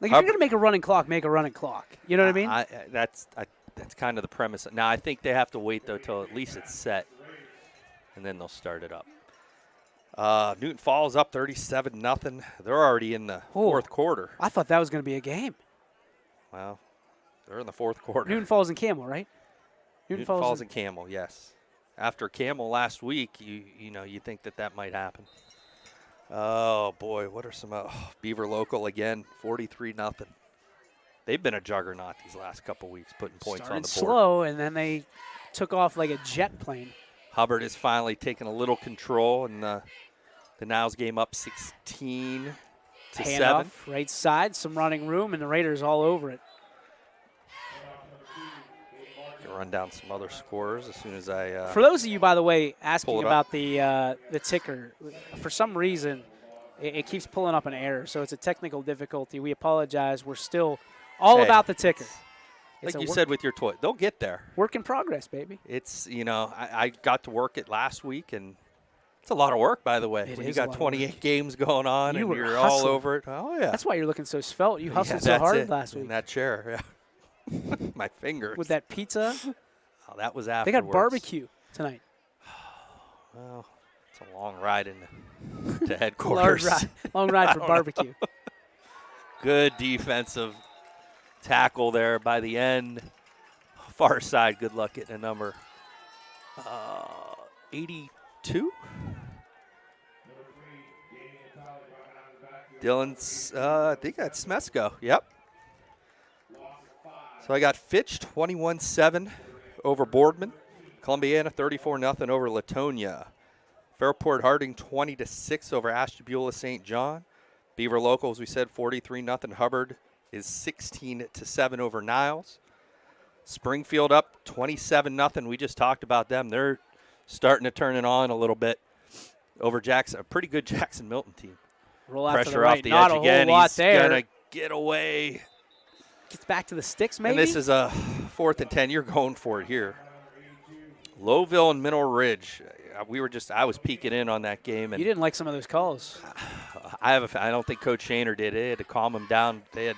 Like, if you're going to make a running clock, make a running clock. You know what I mean? That's kind of the premise. Now, I think they have to wait, though, till at least it's set, and then they'll start it up. Newton Falls up 37-0. They're already in the fourth quarter. I thought that was going to be a game. Well, they're in the fourth quarter. Newton Falls and Camel, right? Newton Falls and Camel, yes. After Camel last week, you think that might happen. Oh, boy, what are some Beaver Local again, 43-0. They've been a juggernaut these last couple weeks, putting points on the board. Slow, and then they took off like a jet plane. Hubbard is finally taking a little control, and the Niles game up 16-7. Handoff, right side, some running room, and the Raiders all over it. Can run down some other scores as soon as I. For those of you, by the way, asking pull it about the ticker, for some reason, it keeps pulling up an error, so it's a technical difficulty. We apologize. We're still all about the ticker. Like you said with your toy, they'll get there. Work in progress, baby. It's, I got to work it last week, and it's a lot of work, by the way. When you got 28 games going on and you're all over it. Oh, yeah. That's why you're looking so svelte. You hustled so hard last week. In that chair, yeah. My fingers. With that pizza. Oh, that was afterwards. They got barbecue tonight. Well, it's a long ride to headquarters. long ride for barbecue. Good defensive tackle there by the end. Far side, good luck getting a number. 82? Dylan's, I think that's Smesko. Yep. So I got Fitch 21-7 over Boardman. Columbiana 34-0 over Latonia. Fairport Harding 20-6 over Ashtabula St. John. Beaver Local, as we said, 43-0. Hubbard is 16-7 over Niles. Springfield up 27-0. We just talked about them. They're starting to turn it on a little bit over Jackson. A pretty good Jackson Milton team. Roll out Pressure to the right. off the Not edge a again. whole lot He's there. gonna get away. Gets back to the sticks, maybe. And this is a 4th and 10. You're going for it here. Lowville and Mineral Ridge. I was peeking in on that game. And you didn't like some of those calls. I don't think Coach Shaner did. They had to calm him down. They had,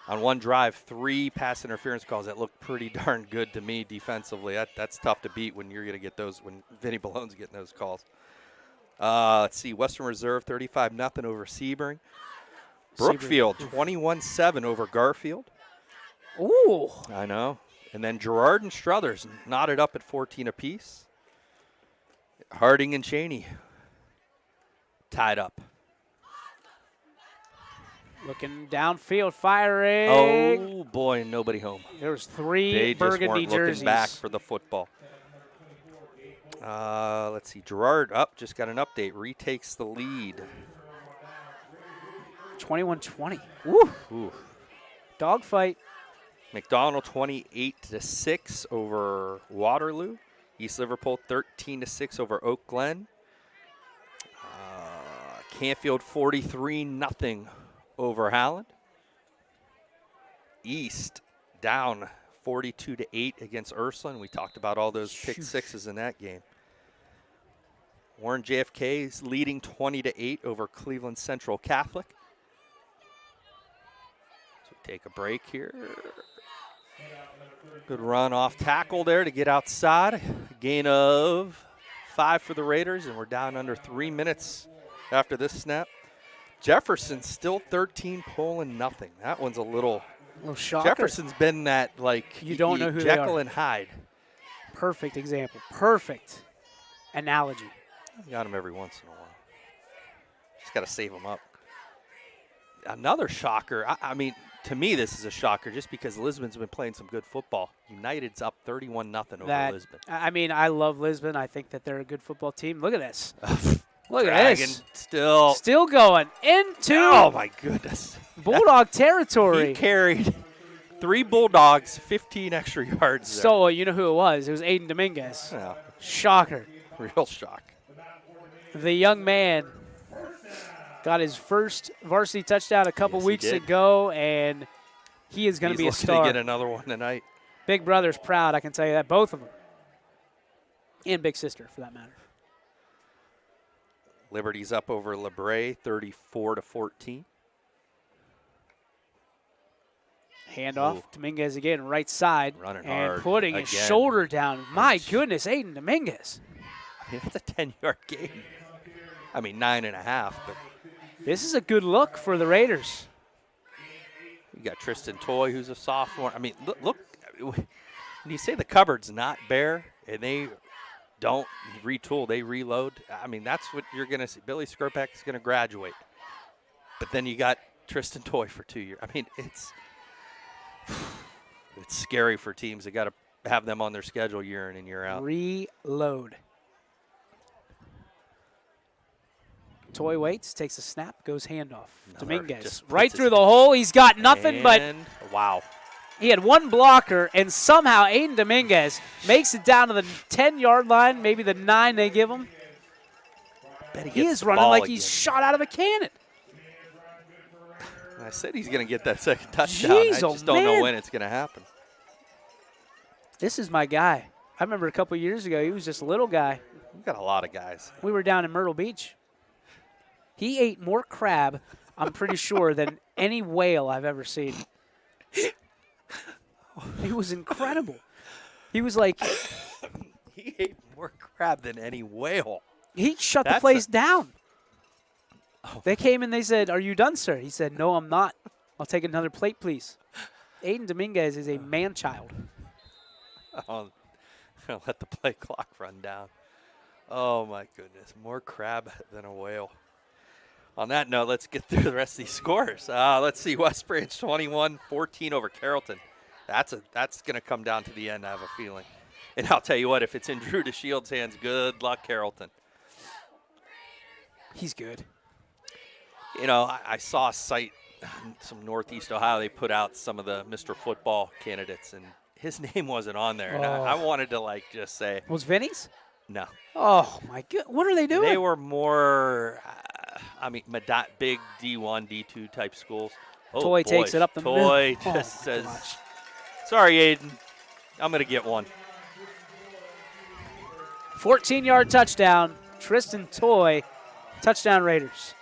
on one drive, 3 pass interference calls that looked pretty darn good to me defensively. That's tough to beat when you're going to get those, when Vinny Ballone's getting those calls. Let's see, Western Reserve 35-0 over Sebring. Brookfield 21-7 over Garfield. Ooh. I know. And then Girard and Struthers knotted up at 14 apiece. Harding and Cheney tied up. Looking downfield, firing. Oh, boy, nobody home. There was 3 they burgundy just weren't jerseys. looking back for the football. Let's see. Girard just got an update. Retakes the lead. 21-20. Woo. Ooh. Dogfight. McDonald 28-6 over Waterloo. East Liverpool 13-6 over Oak Glen. Canfield 43-0 over Howland. East down 42-8 against Ursuline. We talked about all those pick sixes in that game. Warren JFK is leading 20-8 over Cleveland Central Catholic. So we take a break here. Good run off tackle there to get outside. Gain of 5 for the Raiders, and we're down under 3 minutes after this snap. Jefferson still 13, Poland nothing. That one's a little shocker. Jefferson's been that, like, you don't know who Jekyll they are. and Hyde. Perfect example. Perfect analogy. I got him every once in a while. Just got to save him up. Another shocker. I mean, to me, this is a shocker just because Lisbon's been playing some good football. United's up 31-0 over Lisbon. I mean, I love Lisbon. I think that they're a good football team. Look at this. Look Dragon at this. Still going into oh, my goodness. Bulldog territory. He carried 3 Bulldogs, 15 extra yards. So, you know who it was? It was Aiden Dominguez. Yeah. Shocker. Real shock. The young man got his first varsity touchdown a couple weeks ago, and he is going to be a star. He's looking to get another one tonight. Big brother's proud, I can tell you that. Both of them. And big sister, for that matter. Liberty's up over LeBray, 34-14. Handoff. Dominguez again, right side. Running and hard putting his again. shoulder down. My goodness, Aiden Dominguez. I mean, that's a 10-yard gain. I mean, 9.5, but this is a good look for the Raiders. you got Tristan Toy, who's a sophomore. I mean, look when you say the cupboard's not bare and they don't retool, they reload. I mean, that's what you're going to see. Billy Skirpak is going to graduate. But then you got Tristan Toy for 2 years. I mean, it's scary for teams. They got to have them on their schedule year in and year out. Reload. Toy waits, takes a snap, goes handoff. Dominguez right through the hole. He's got nothing but wow. He had one blocker, and somehow Aiden Dominguez makes it down to the 10-yard line, maybe the 9 they give him. He is running like he's shot out of a cannon. I said he's going to get that second touchdown. Jeez, I just don't know when it's going to happen. This is my guy. I remember a couple years ago, he was just a little guy. We've got a lot of guys. We were down in Myrtle Beach. He ate more crab, I'm pretty sure, than any whale I've ever seen. He was incredible. He was like... He ate more crab than any whale. He shut the place down. They came and they said, "Are you done, sir?" He said, "No, I'm not. I'll take another plate, please." Aiden Dominguez is a man-child. Oh, let the play clock run down. Oh, my goodness. More crab than a whale. On that note, let's get through the rest of these scores. Let's see. West Branch 21-14 over Carrollton. That's going to come down to the end, I have a feeling. And I'll tell you what, if it's in Drew DeShield's hands, good luck, Carrollton. He's good. You know, I saw a site, some Northeast Ohio, they put out some of the Mr. Football candidates, and his name wasn't on there. And I wanted to, just say. Was Vinny's? No. Oh, my God. What are they doing? They were more, big D1, D2 type schools. Oh, Toy takes it up the middle. Toy just says, sorry, Aiden, I'm going to get one. 14-yard touchdown. Tristan Toy, touchdown Raiders.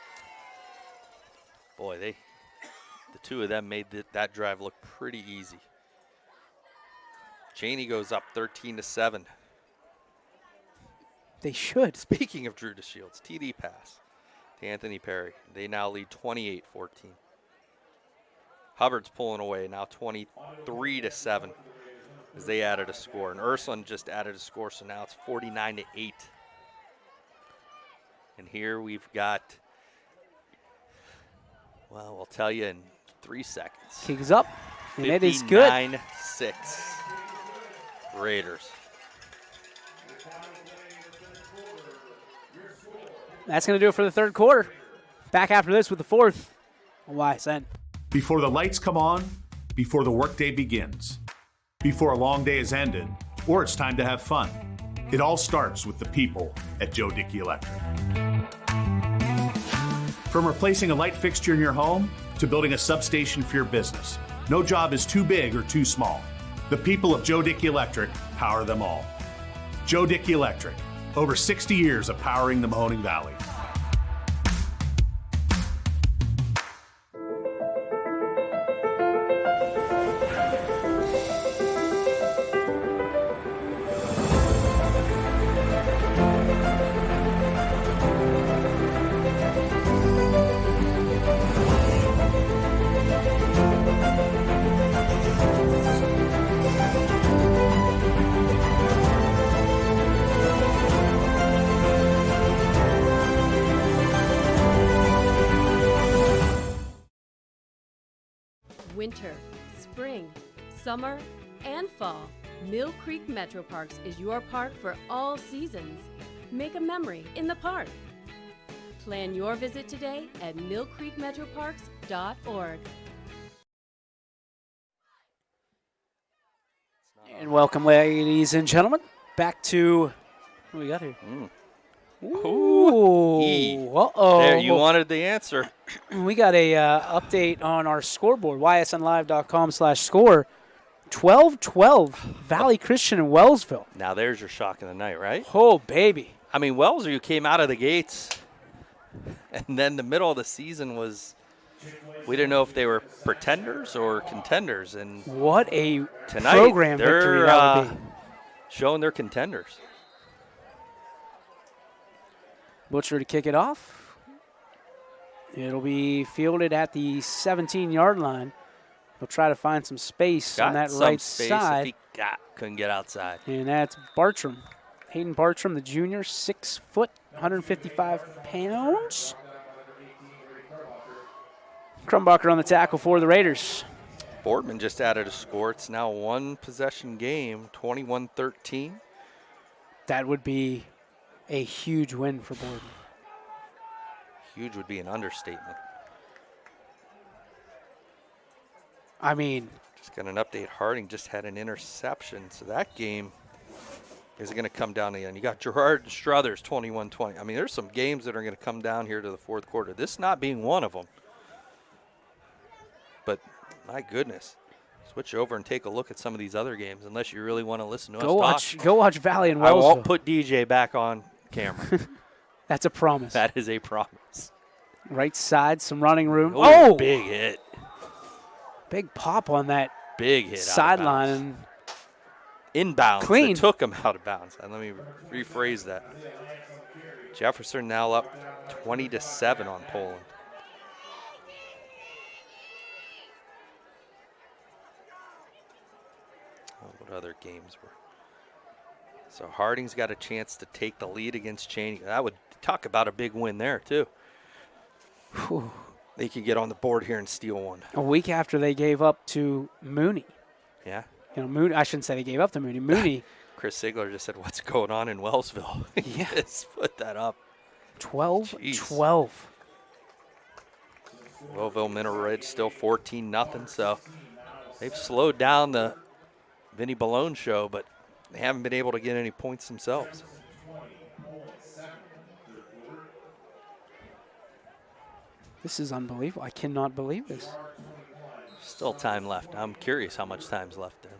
Boy, the two of them made that drive look pretty easy. Cheney goes up 13-7. They should. Speaking of Drew DeShields, TD pass to Anthony Perry. They now lead 28-14. Hubbard's pulling away now 23-7 as they added a score. And Ursuline just added a score, so now it's 49-8. And here we've got, well, we'll tell you in 3 seconds. Kicks up, and it is good. 59-6 Raiders. That's going to do it for the third quarter. Back after this with the fourth on YSN. Before the lights come on, before the workday begins, before a long day is ended, or it's time to have fun, it all starts with the people at Joe Dickey Electric. From replacing a light fixture in your home to building a substation for your business, no job is too big or too small. The people of Joe Dickey Electric power them all. Joe Dickey Electric, over 60 years of powering the Mahoning Valley. winter, spring, summer, and fall, Mill Creek Metro Parks is your park for all seasons. Make a memory in the park. Plan your visit today at millcreekmetroparks.org. And welcome, ladies and gentlemen, back to what we got here. Ooh. Uh-oh. There, you wanted the answer. We got a update on our scoreboard, ysnlive.com/score. 12-12, Valley Christian and Wellsville. Now there's your shock of the night, right? Oh, baby. I mean, Wellsville came out of the gates, and then the middle of the season was, we didn't know if they were pretenders or contenders. And what a tonight, program victory that would be. Showing they're contenders. Butcher to kick it off. It'll be fielded at the 17-yard line. He'll try to find some space on that right side. If he couldn't get outside. And that's Bartram. Hayden Bartram, the junior, 6 foot, 155 pounds. Crumbacher on the tackle for the Raiders. Boardman just added a score. It's now a one-possession game, 21-13. That would be a huge win for Boardman. Huge would be an understatement. I mean, just got an update. Harding just had an interception, so that game is going to come down to the end. You got Gerard Struthers, 21-20. I mean, there's some games that are going to come down here to the fourth quarter. This not being one of them. But my goodness, switch over and take a look at some of these other games, unless you really want to listen to us talk. Go watch Valley and Wellsville. I won't put DJ back on camera. That's a promise. That is a promise. Right side, some running room. Oh, big hit. Big pop on that big hit sideline. Inbounds. Clean. It took him out of bounds. And let me rephrase that. Jefferson now up 20-7 on Poland. Oh, what other games were? So Harding's got a chance to take the lead against Cheney. That would talk about a big win there, too. Whew. They could get on the board here and steal one. A week after they gave up to Mooney. Yeah. You know, Mooney. I shouldn't say they gave up to Mooney. Mooney. Chris Ziegler just said, "What's going on in Wellsville?" Yeah. Just put that up. 12-12. Wellsville Mineral Ridge still 14-0. So they've slowed down the Vinny Balone show, but they haven't been able to get any points themselves. This is unbelievable. I cannot believe this. Still time left. I'm curious how much time's left there.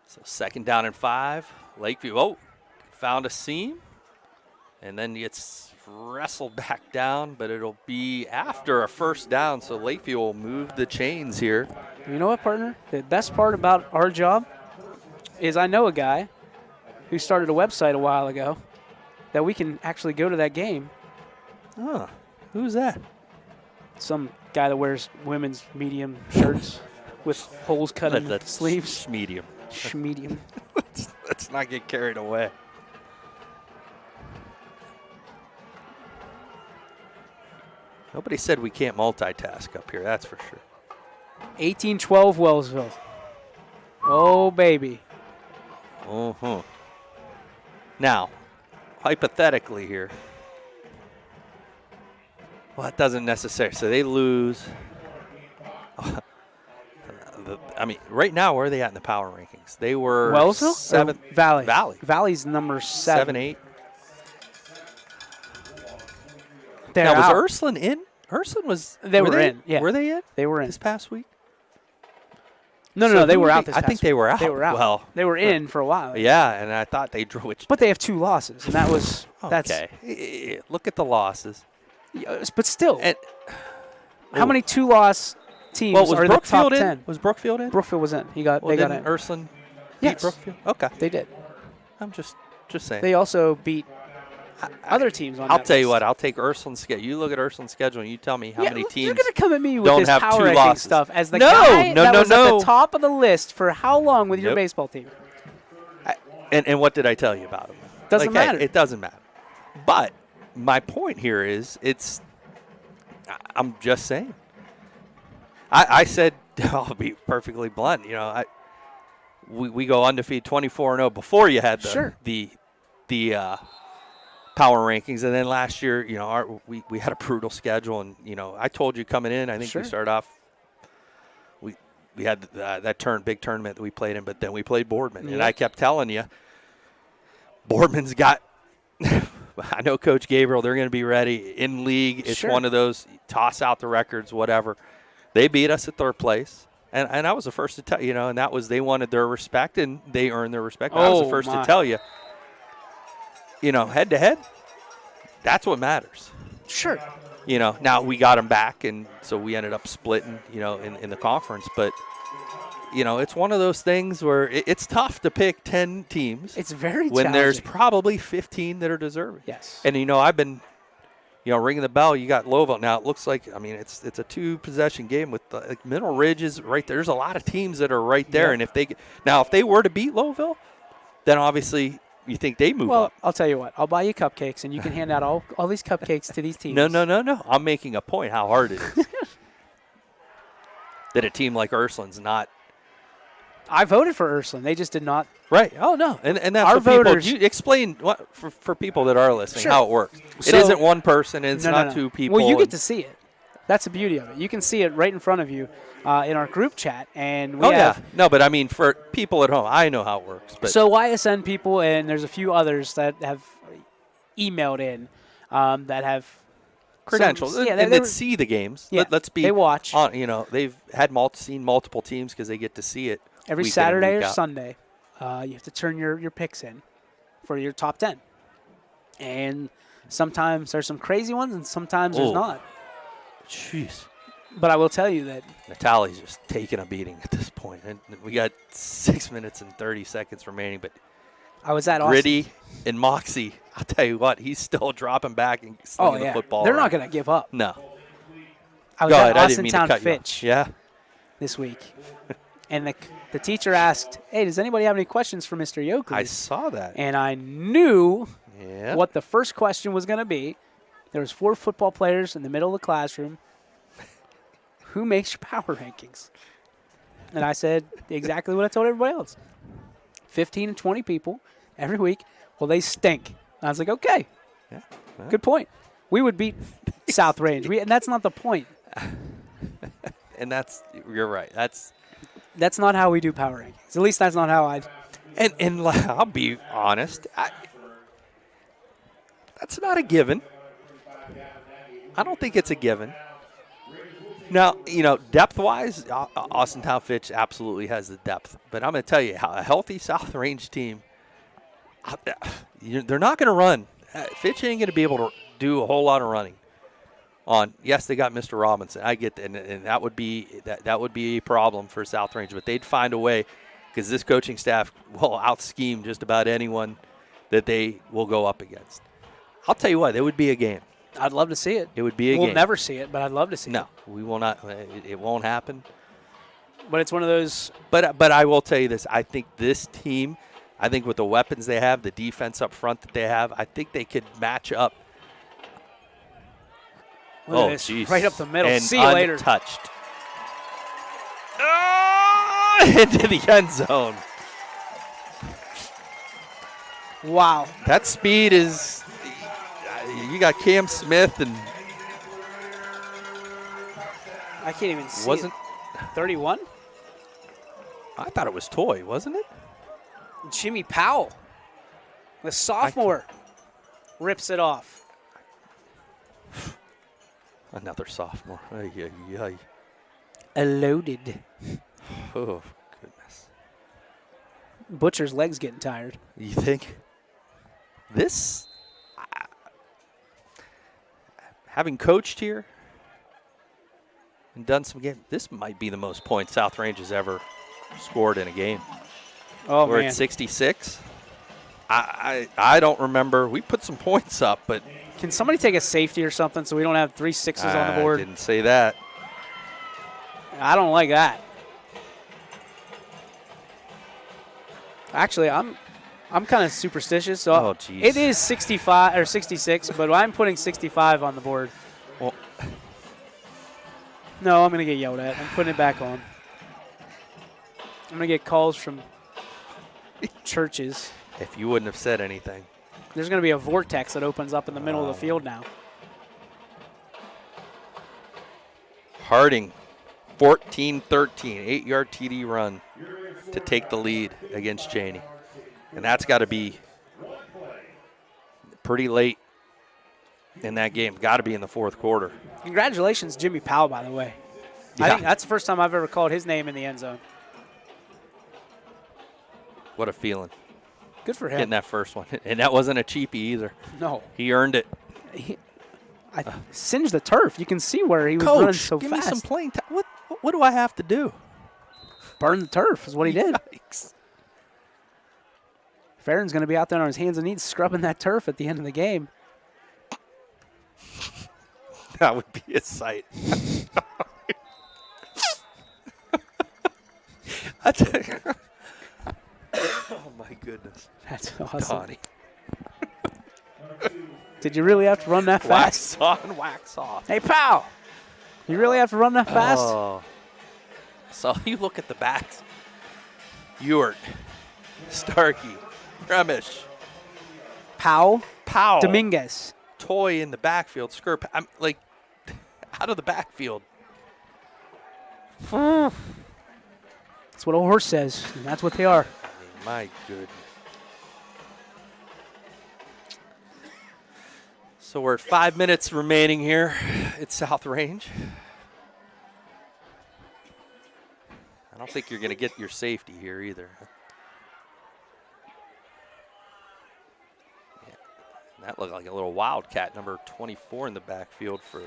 So 2nd down and 5. Lakeview, found a seam. And then gets wrestled back down, but it'll be after a 1st down, so Lakeview will move the chains here. You know what, partner? The best part about our job is I know a guy who started a website a while ago that we can actually go to that game. Oh, who's that? Some guy that wears women's medium shirts with holes cut in the sleeves. Medium. Schmedium. Let's not get carried away. Nobody said we can't multitask up here, that's for sure. 18-12 Wellsville. Oh, baby. Uh-huh. Now, hypothetically here, well, that doesn't necessarily. So they lose. I mean, right now, where are they at in the power rankings? They were Wellsville? 7th. Valley. Valley. Valley's number 7. 7-8. They're now, was out. Ursuline in? Ursuline was. They were in. Yeah. Were they in? They were in this past week. No, they were out this I past think they were out. They were out. Well, they were in for a while. Yeah, and I thought they drew it. But they have 2 losses, and that was okay. Look at the losses. But still, how many 2-loss teams are in the top 10? Was Brookfield in? Brookfield was in. They got in. Ursuline beat Brookfield? Okay. They did. I'm just saying. They also beat other teams on I'll that tell you list. what. I'll take Ursuline's schedule. You look at Ursuline's schedule and you tell me how many teams You're going to come at me with don't this have power 2 ranking losses. stuff as the guy that was at the top of the list for how long with your baseball team? And what did I tell you about him? Doesn't matter. It doesn't matter. But my point here is I'm just saying. I said, I'll be perfectly blunt, we go undefeated 24-0 before you had the power rankings, and then last year, we had a brutal schedule, and I told you coming in, I think we started off. We had that big tournament that we played in, but then we played Boardman, and I kept telling you, Boardman's got. I know Coach Gabriel; they're going to be ready in league. It's one of those toss out the records, whatever. They beat us at third place. And I was the first to tell you, and that was they wanted their respect, and they earned their respect. I was the first to tell you, head to head, that's what matters. Sure. Now we got them back, and so we ended up splitting, in the conference. But, it's one of those things where it's tough to pick 10 teams. It's very when challenging. there's probably 15 that are deserving. Yes. And, I've been – ringing the bell, you got Lowville. Now, it looks like, it's a 2-possession game with Mineral Ridge is right there. There's a lot of teams that are right there. Yeah. And if they were to beat Lowville, then obviously you think they move up. Well, I'll tell you what. I'll buy you cupcakes, and you can hand out all these cupcakes to these teams. No. I'm making a point how hard it is. That a team like Ursuline's not. I voted for Ursuline. They just did not. Right. Oh, no. And that's our what people, voters. you explain for people that are listening how it works. So, it isn't one person. It's not two people. Well, you get to see it. That's the beauty of it. You can see it right in front of you in our group chat. And we have, No, but for people at home, I know how it works. But so YSN people, and there's a few others that have emailed in that have credentials and that see the games. Yeah, let's be. They watch. They've had seen multiple teams because they get to see it. Every Saturday or Sunday, you have to turn your picks in for your top 10. And sometimes there's some crazy ones, and sometimes there's not. Jeez. But I will tell you that Natali's just taking a beating at this point. And we got 6 minutes and 30 seconds remaining. But I was at Gritty Austin. and Moxie, I'll tell you what, he's still dropping back and slinging the football. They're not going to give up. No. I was at Austin Town Fitch this week. And the teacher asked, hey, does anybody have any questions for Mr. Yoakley? I saw that. And I knew what the first question was going to be. There was 4 football players in the middle of the classroom. Who makes your power rankings? And I said exactly what I told everybody else. 15 and 20 people every week. Well, they stink. And I was like, okay. Yeah. Good point. We would beat South Range. And that's not the point. And you're right. That's not how we do power rankings. At least that's not how I. And I'll be honest. That's not a given. I don't think it's a given. Now, depth-wise, Austin Town Fitch absolutely has the depth. But I'm going to tell you, a healthy South Range team, they're not going to run. Fitch ain't going to be able to do a whole lot of running. Yes, they got Mr. Robinson. I get that, and that would be a problem for South Range. But they'd find a way because this coaching staff will out-scheme just about anyone that they will go up against. I'll tell you what, it would be a game. I'd love to see it. It would be a game. We'll never see it, but I'd love to see it. No, we will not. It won't happen. But it's one of those. But I will tell you this. I think this team, with the weapons they have, the defense up front that they have, I think they could match up. Look at this, geez. right up the middle. And See you later. Untouched. Into the end zone. Wow. That speed is. You got Cam Smith and. I can't even see. Wasn't 31? I thought it was Toy, wasn't it? Jimmy Powell, the sophomore, rips it off. Another sophomore. Loaded. Oh, goodness. Butcher's leg's getting tired. You think? This, having coached here and done some games, this might be the most points South Range has ever scored in a game. Oh, We're man. at 66. I don't remember. We put some points up, but. Can somebody take a safety or something so we don't have 3 6s on the board? I didn't say that. I don't like that. Actually, I'm I'm kind of superstitious, so Oh, jeez. it is 65 or 66, but I'm putting 65 on the board. Well, no, I'm going to get yelled at. I'm putting it back on. I'm going to get calls from churches. if you wouldn't have said anything. There's going to be a vortex that opens up in the middle of the field now. Harding, 14-13, 8-yard TD run to take the lead against Cheney. And that's got to be pretty late in that game. Got to be in the fourth quarter. Congratulations, Jimmy Powell, by the way. I Yeah. think that's the first time I've ever called his name in the end zone. What a feeling. Good for him. Getting that first one. And that wasn't a cheapie either. No. He earned it. I singed the turf. You can see where he was Coach, running so give fast. me some playing time. What do I have to do? Burn the turf is what he did. Yikes. Farron's going to be out there on his hands and knees scrubbing that turf at the end of the game. That would be a sight. Oh, my goodness. That's awesome. Donnie. Did you really have to run that fast? Wax on, wax off. Hey, pal. You really have to run that fast? Oh. So you look at the backs. Ewert, Starkey, Remish, Powell, Dominguez, Toy in the backfield, Skirp. I'm like, out of the backfield. That's what a horse says, and that's what they are. My goodness. So we're at 5 minutes remaining here at South Range. I don't think you're going to get your safety here either. Yeah. That looked like a little wildcat, number 24 in the backfield for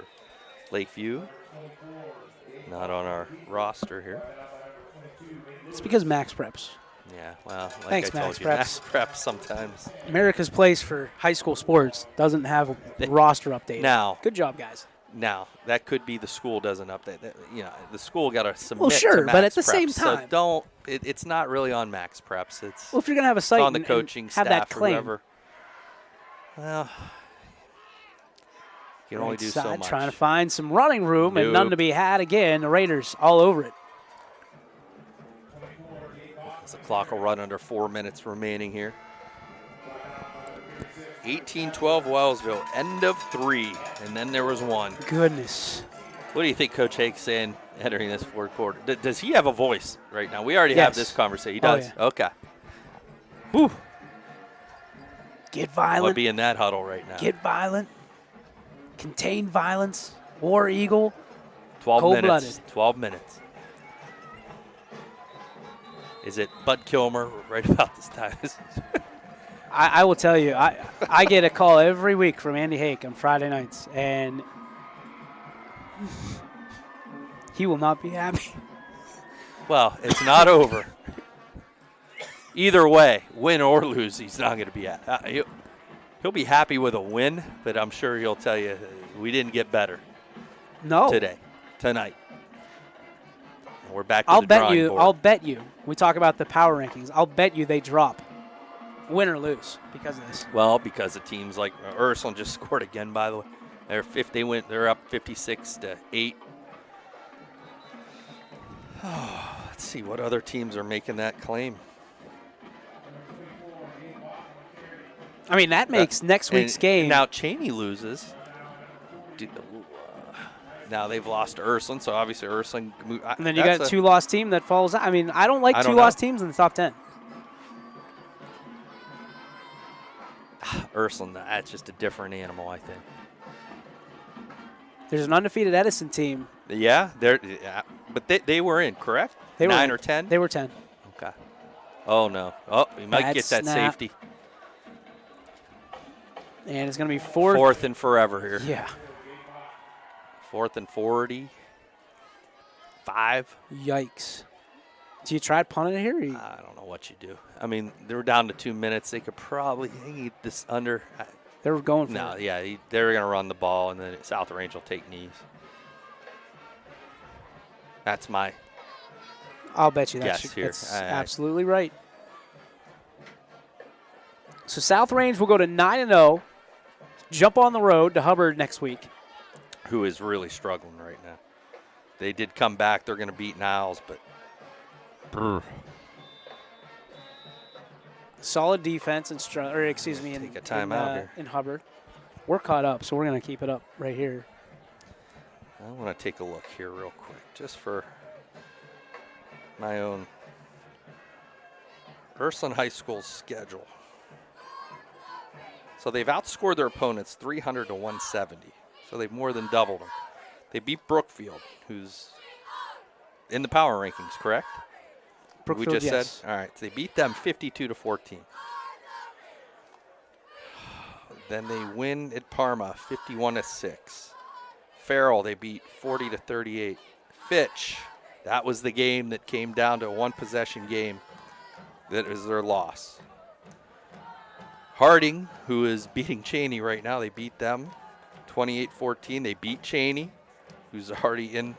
Lakeview. Not on our roster here. It's because Max Preps. Yeah, well, like Thanks, I told Max you, Preps. Max Preps sometimes. America's Place for high school sports doesn't have a roster update. Now, good job, guys. Now, that could be the school doesn't update. You know, the school got to submit Well, sure, to Max but at the Preps, same so time. don't. It's not really on Max Preps. It's Well, if you're going to have a site on the and coaching have staff that or claim. whoever. Well, you can only do so Side much. Trying to find some running room and none to Nope. be had again. The Raiders all over it. The clock will run under 4 minutes remaining here. 18-12 Wellsville, end of 3, and then there was one. Goodness. What do you think Coach Hake's saying entering this fourth quarter? Does he have a voice right now? We already have Yes. this conversation. He Oh, does? yeah. Okay. Whew. Get I'll violent. be in that huddle right now. Get violent. Contain violence. War Eagle. 12 minutes. Cold-blooded. 12 minutes. Is it Bud Kilmer right about this time? I will tell you, I get a call every week from Andy Hake on Friday nights, and he will not be happy. Well, it's not over. Either way, win or lose, he's not going to be happy. He'll be happy with a win, but I'm sure he'll tell you we didn't get better. No. Tonight. And we're back to I'll the bet drawing you. board. I'll bet you. We talk about the power rankings. I'll bet you they drop, win or lose, because of this. Well, because of teams like Ursuline just scored again, by the way. They're up 56-8. Let's see what other teams are making that claim. I mean, that makes next week's game. Now Cheney loses. Now they've lost to Ursuline, so obviously Ursuline. And then you got a two-loss team that falls out. I mean, I don't like I don't two-loss know. teams in the top 10. Ursuline, that's just a different animal, I think. There's an undefeated Edison team. Yeah, but they were in, correct? They were 9 in. or 10? They were 10. Okay. Oh, no. Oh, you might Bad get that snap. safety. And it's going to be fourth. Fourth and forever here. Yeah. 4th and 40. 5. Yikes. Do you try punting it here? Or I don't know what you do. I mean, they were down to 2 minutes. They could probably hang this under. They were going for No, it. yeah, they were going to run the ball, and then South Range will take knees. That's my I'll bet you that's, guess here. that's absolutely right. So South Range will go to 9-0, jump on the road to Hubbard next week. Who is really struggling right now. They did come back. They're going to beat Niles, but solid defense in take a timeout here. In Hubbard. We're caught up, so we're going to keep it up right here. I want to take a look here real quick, just for my own Ursuline High School's schedule. So they've outscored their opponents 300 to 170. So they've more than doubled them. They beat Brookfield, who's in the power rankings, correct? Brookfield, we just yes. said? All right, so they beat them 52 to 14. Then they win at Parma 51 to 6. Farrell, they beat 40 to 38. Fitch, that was the game that came down to a one-possession game. That was their loss. Harding, who is beating Cheney right now, they beat them 28-14. They beat Cheney, who's already in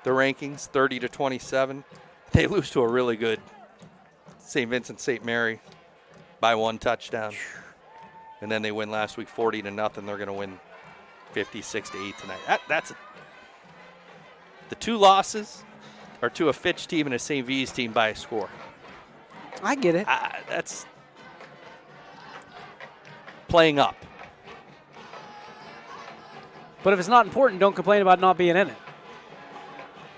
the rankings, 30 to 27. They lose to a really good St. Vincent St. Mary by 1 touchdown. And then they win last week 40 to nothing. They're going to win 56 to 8 tonight. That's it. The 2 losses are to a Fitch team and a St. V's team by a score. I get it. That's playing up. But if it's not important, don't complain about not being in it.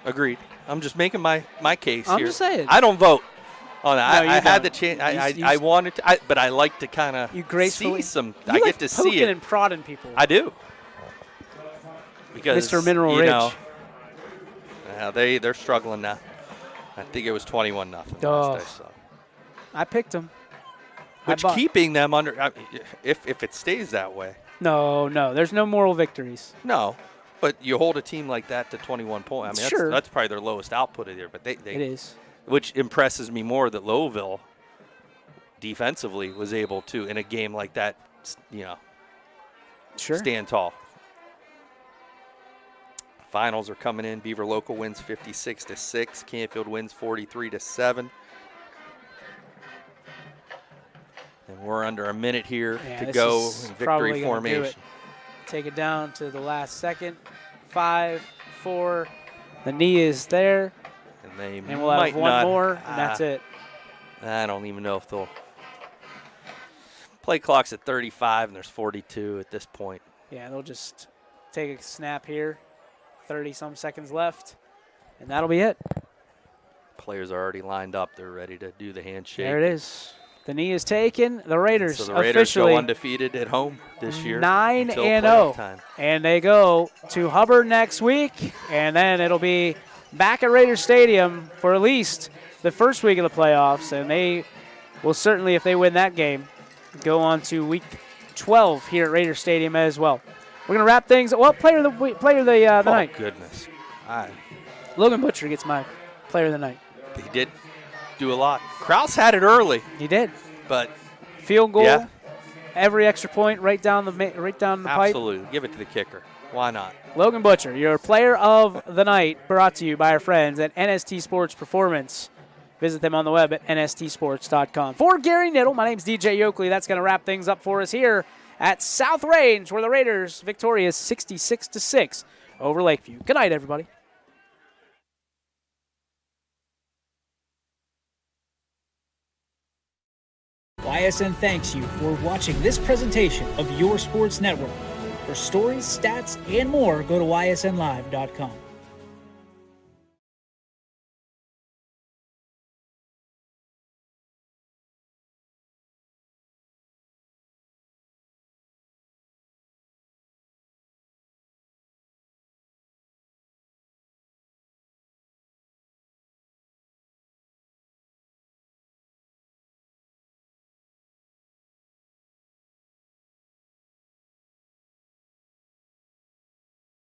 Agreed. I'm just making my case here. I'm just saying. I don't vote on that. No, I you had don't. the chance. I wanted to, but I like to kind of see some. You I like get to see poking it. and prodding people. I do. Because Mr. Mineral you Ridge. know, they're struggling now. I think it was 21-0 last I saw. I picked them. Which keeping them under, if it stays that way. No, there's no moral victories. No, but you hold a team like that to 21 points. I mean, Sure. that's probably their lowest output of the year. But they It is. Which impresses me more that Lowville defensively was able to, in a game like that, stand tall. Finals are coming in. Beaver Local wins 56 to 6. Canfield wins 43 to 7. And we're under a minute here to go in victory formation. Take it down to the last second. 5, 4. The knee is there. And we'll have one more, and that's it. I don't even know if they'll. Play clock's at 35, and there's 42 at this point. Yeah, they'll just take a snap here. 30-some seconds left, and that'll be it. Players are already lined up. They're ready to do the handshake. There it is. The knee is taken. The Raiders, so the Raiders officially go undefeated at home this year. 9-0. And they go to Hubbard next week, and then it'll be back at Raiders Stadium for at least the first week of the playoffs, and they will certainly, if they win that game, go on to week 12 here at Raiders Stadium as well. We're going to wrap things. Well, player of the night. Oh, goodness. Logan Butcher gets my player of the night. He did do a lot. Kraus had it early. He did. But field goal, yeah. Every extra point right down the pipe. Absolutely. Give it to the kicker. Why not? Logan Butcher, your player of the night, brought to you by our friends at NST Sports Performance. Visit them on the web at nstsports.com. For Gary Niddle, my name's DJ Yoakley. That's going to wrap things up for us here at South Range, where the Raiders victorious 66-6 over Lakeview. Good night, everybody. YSN thanks you for watching this presentation of Your Sports Network. For stories, stats, and more, go to ysnlive.com.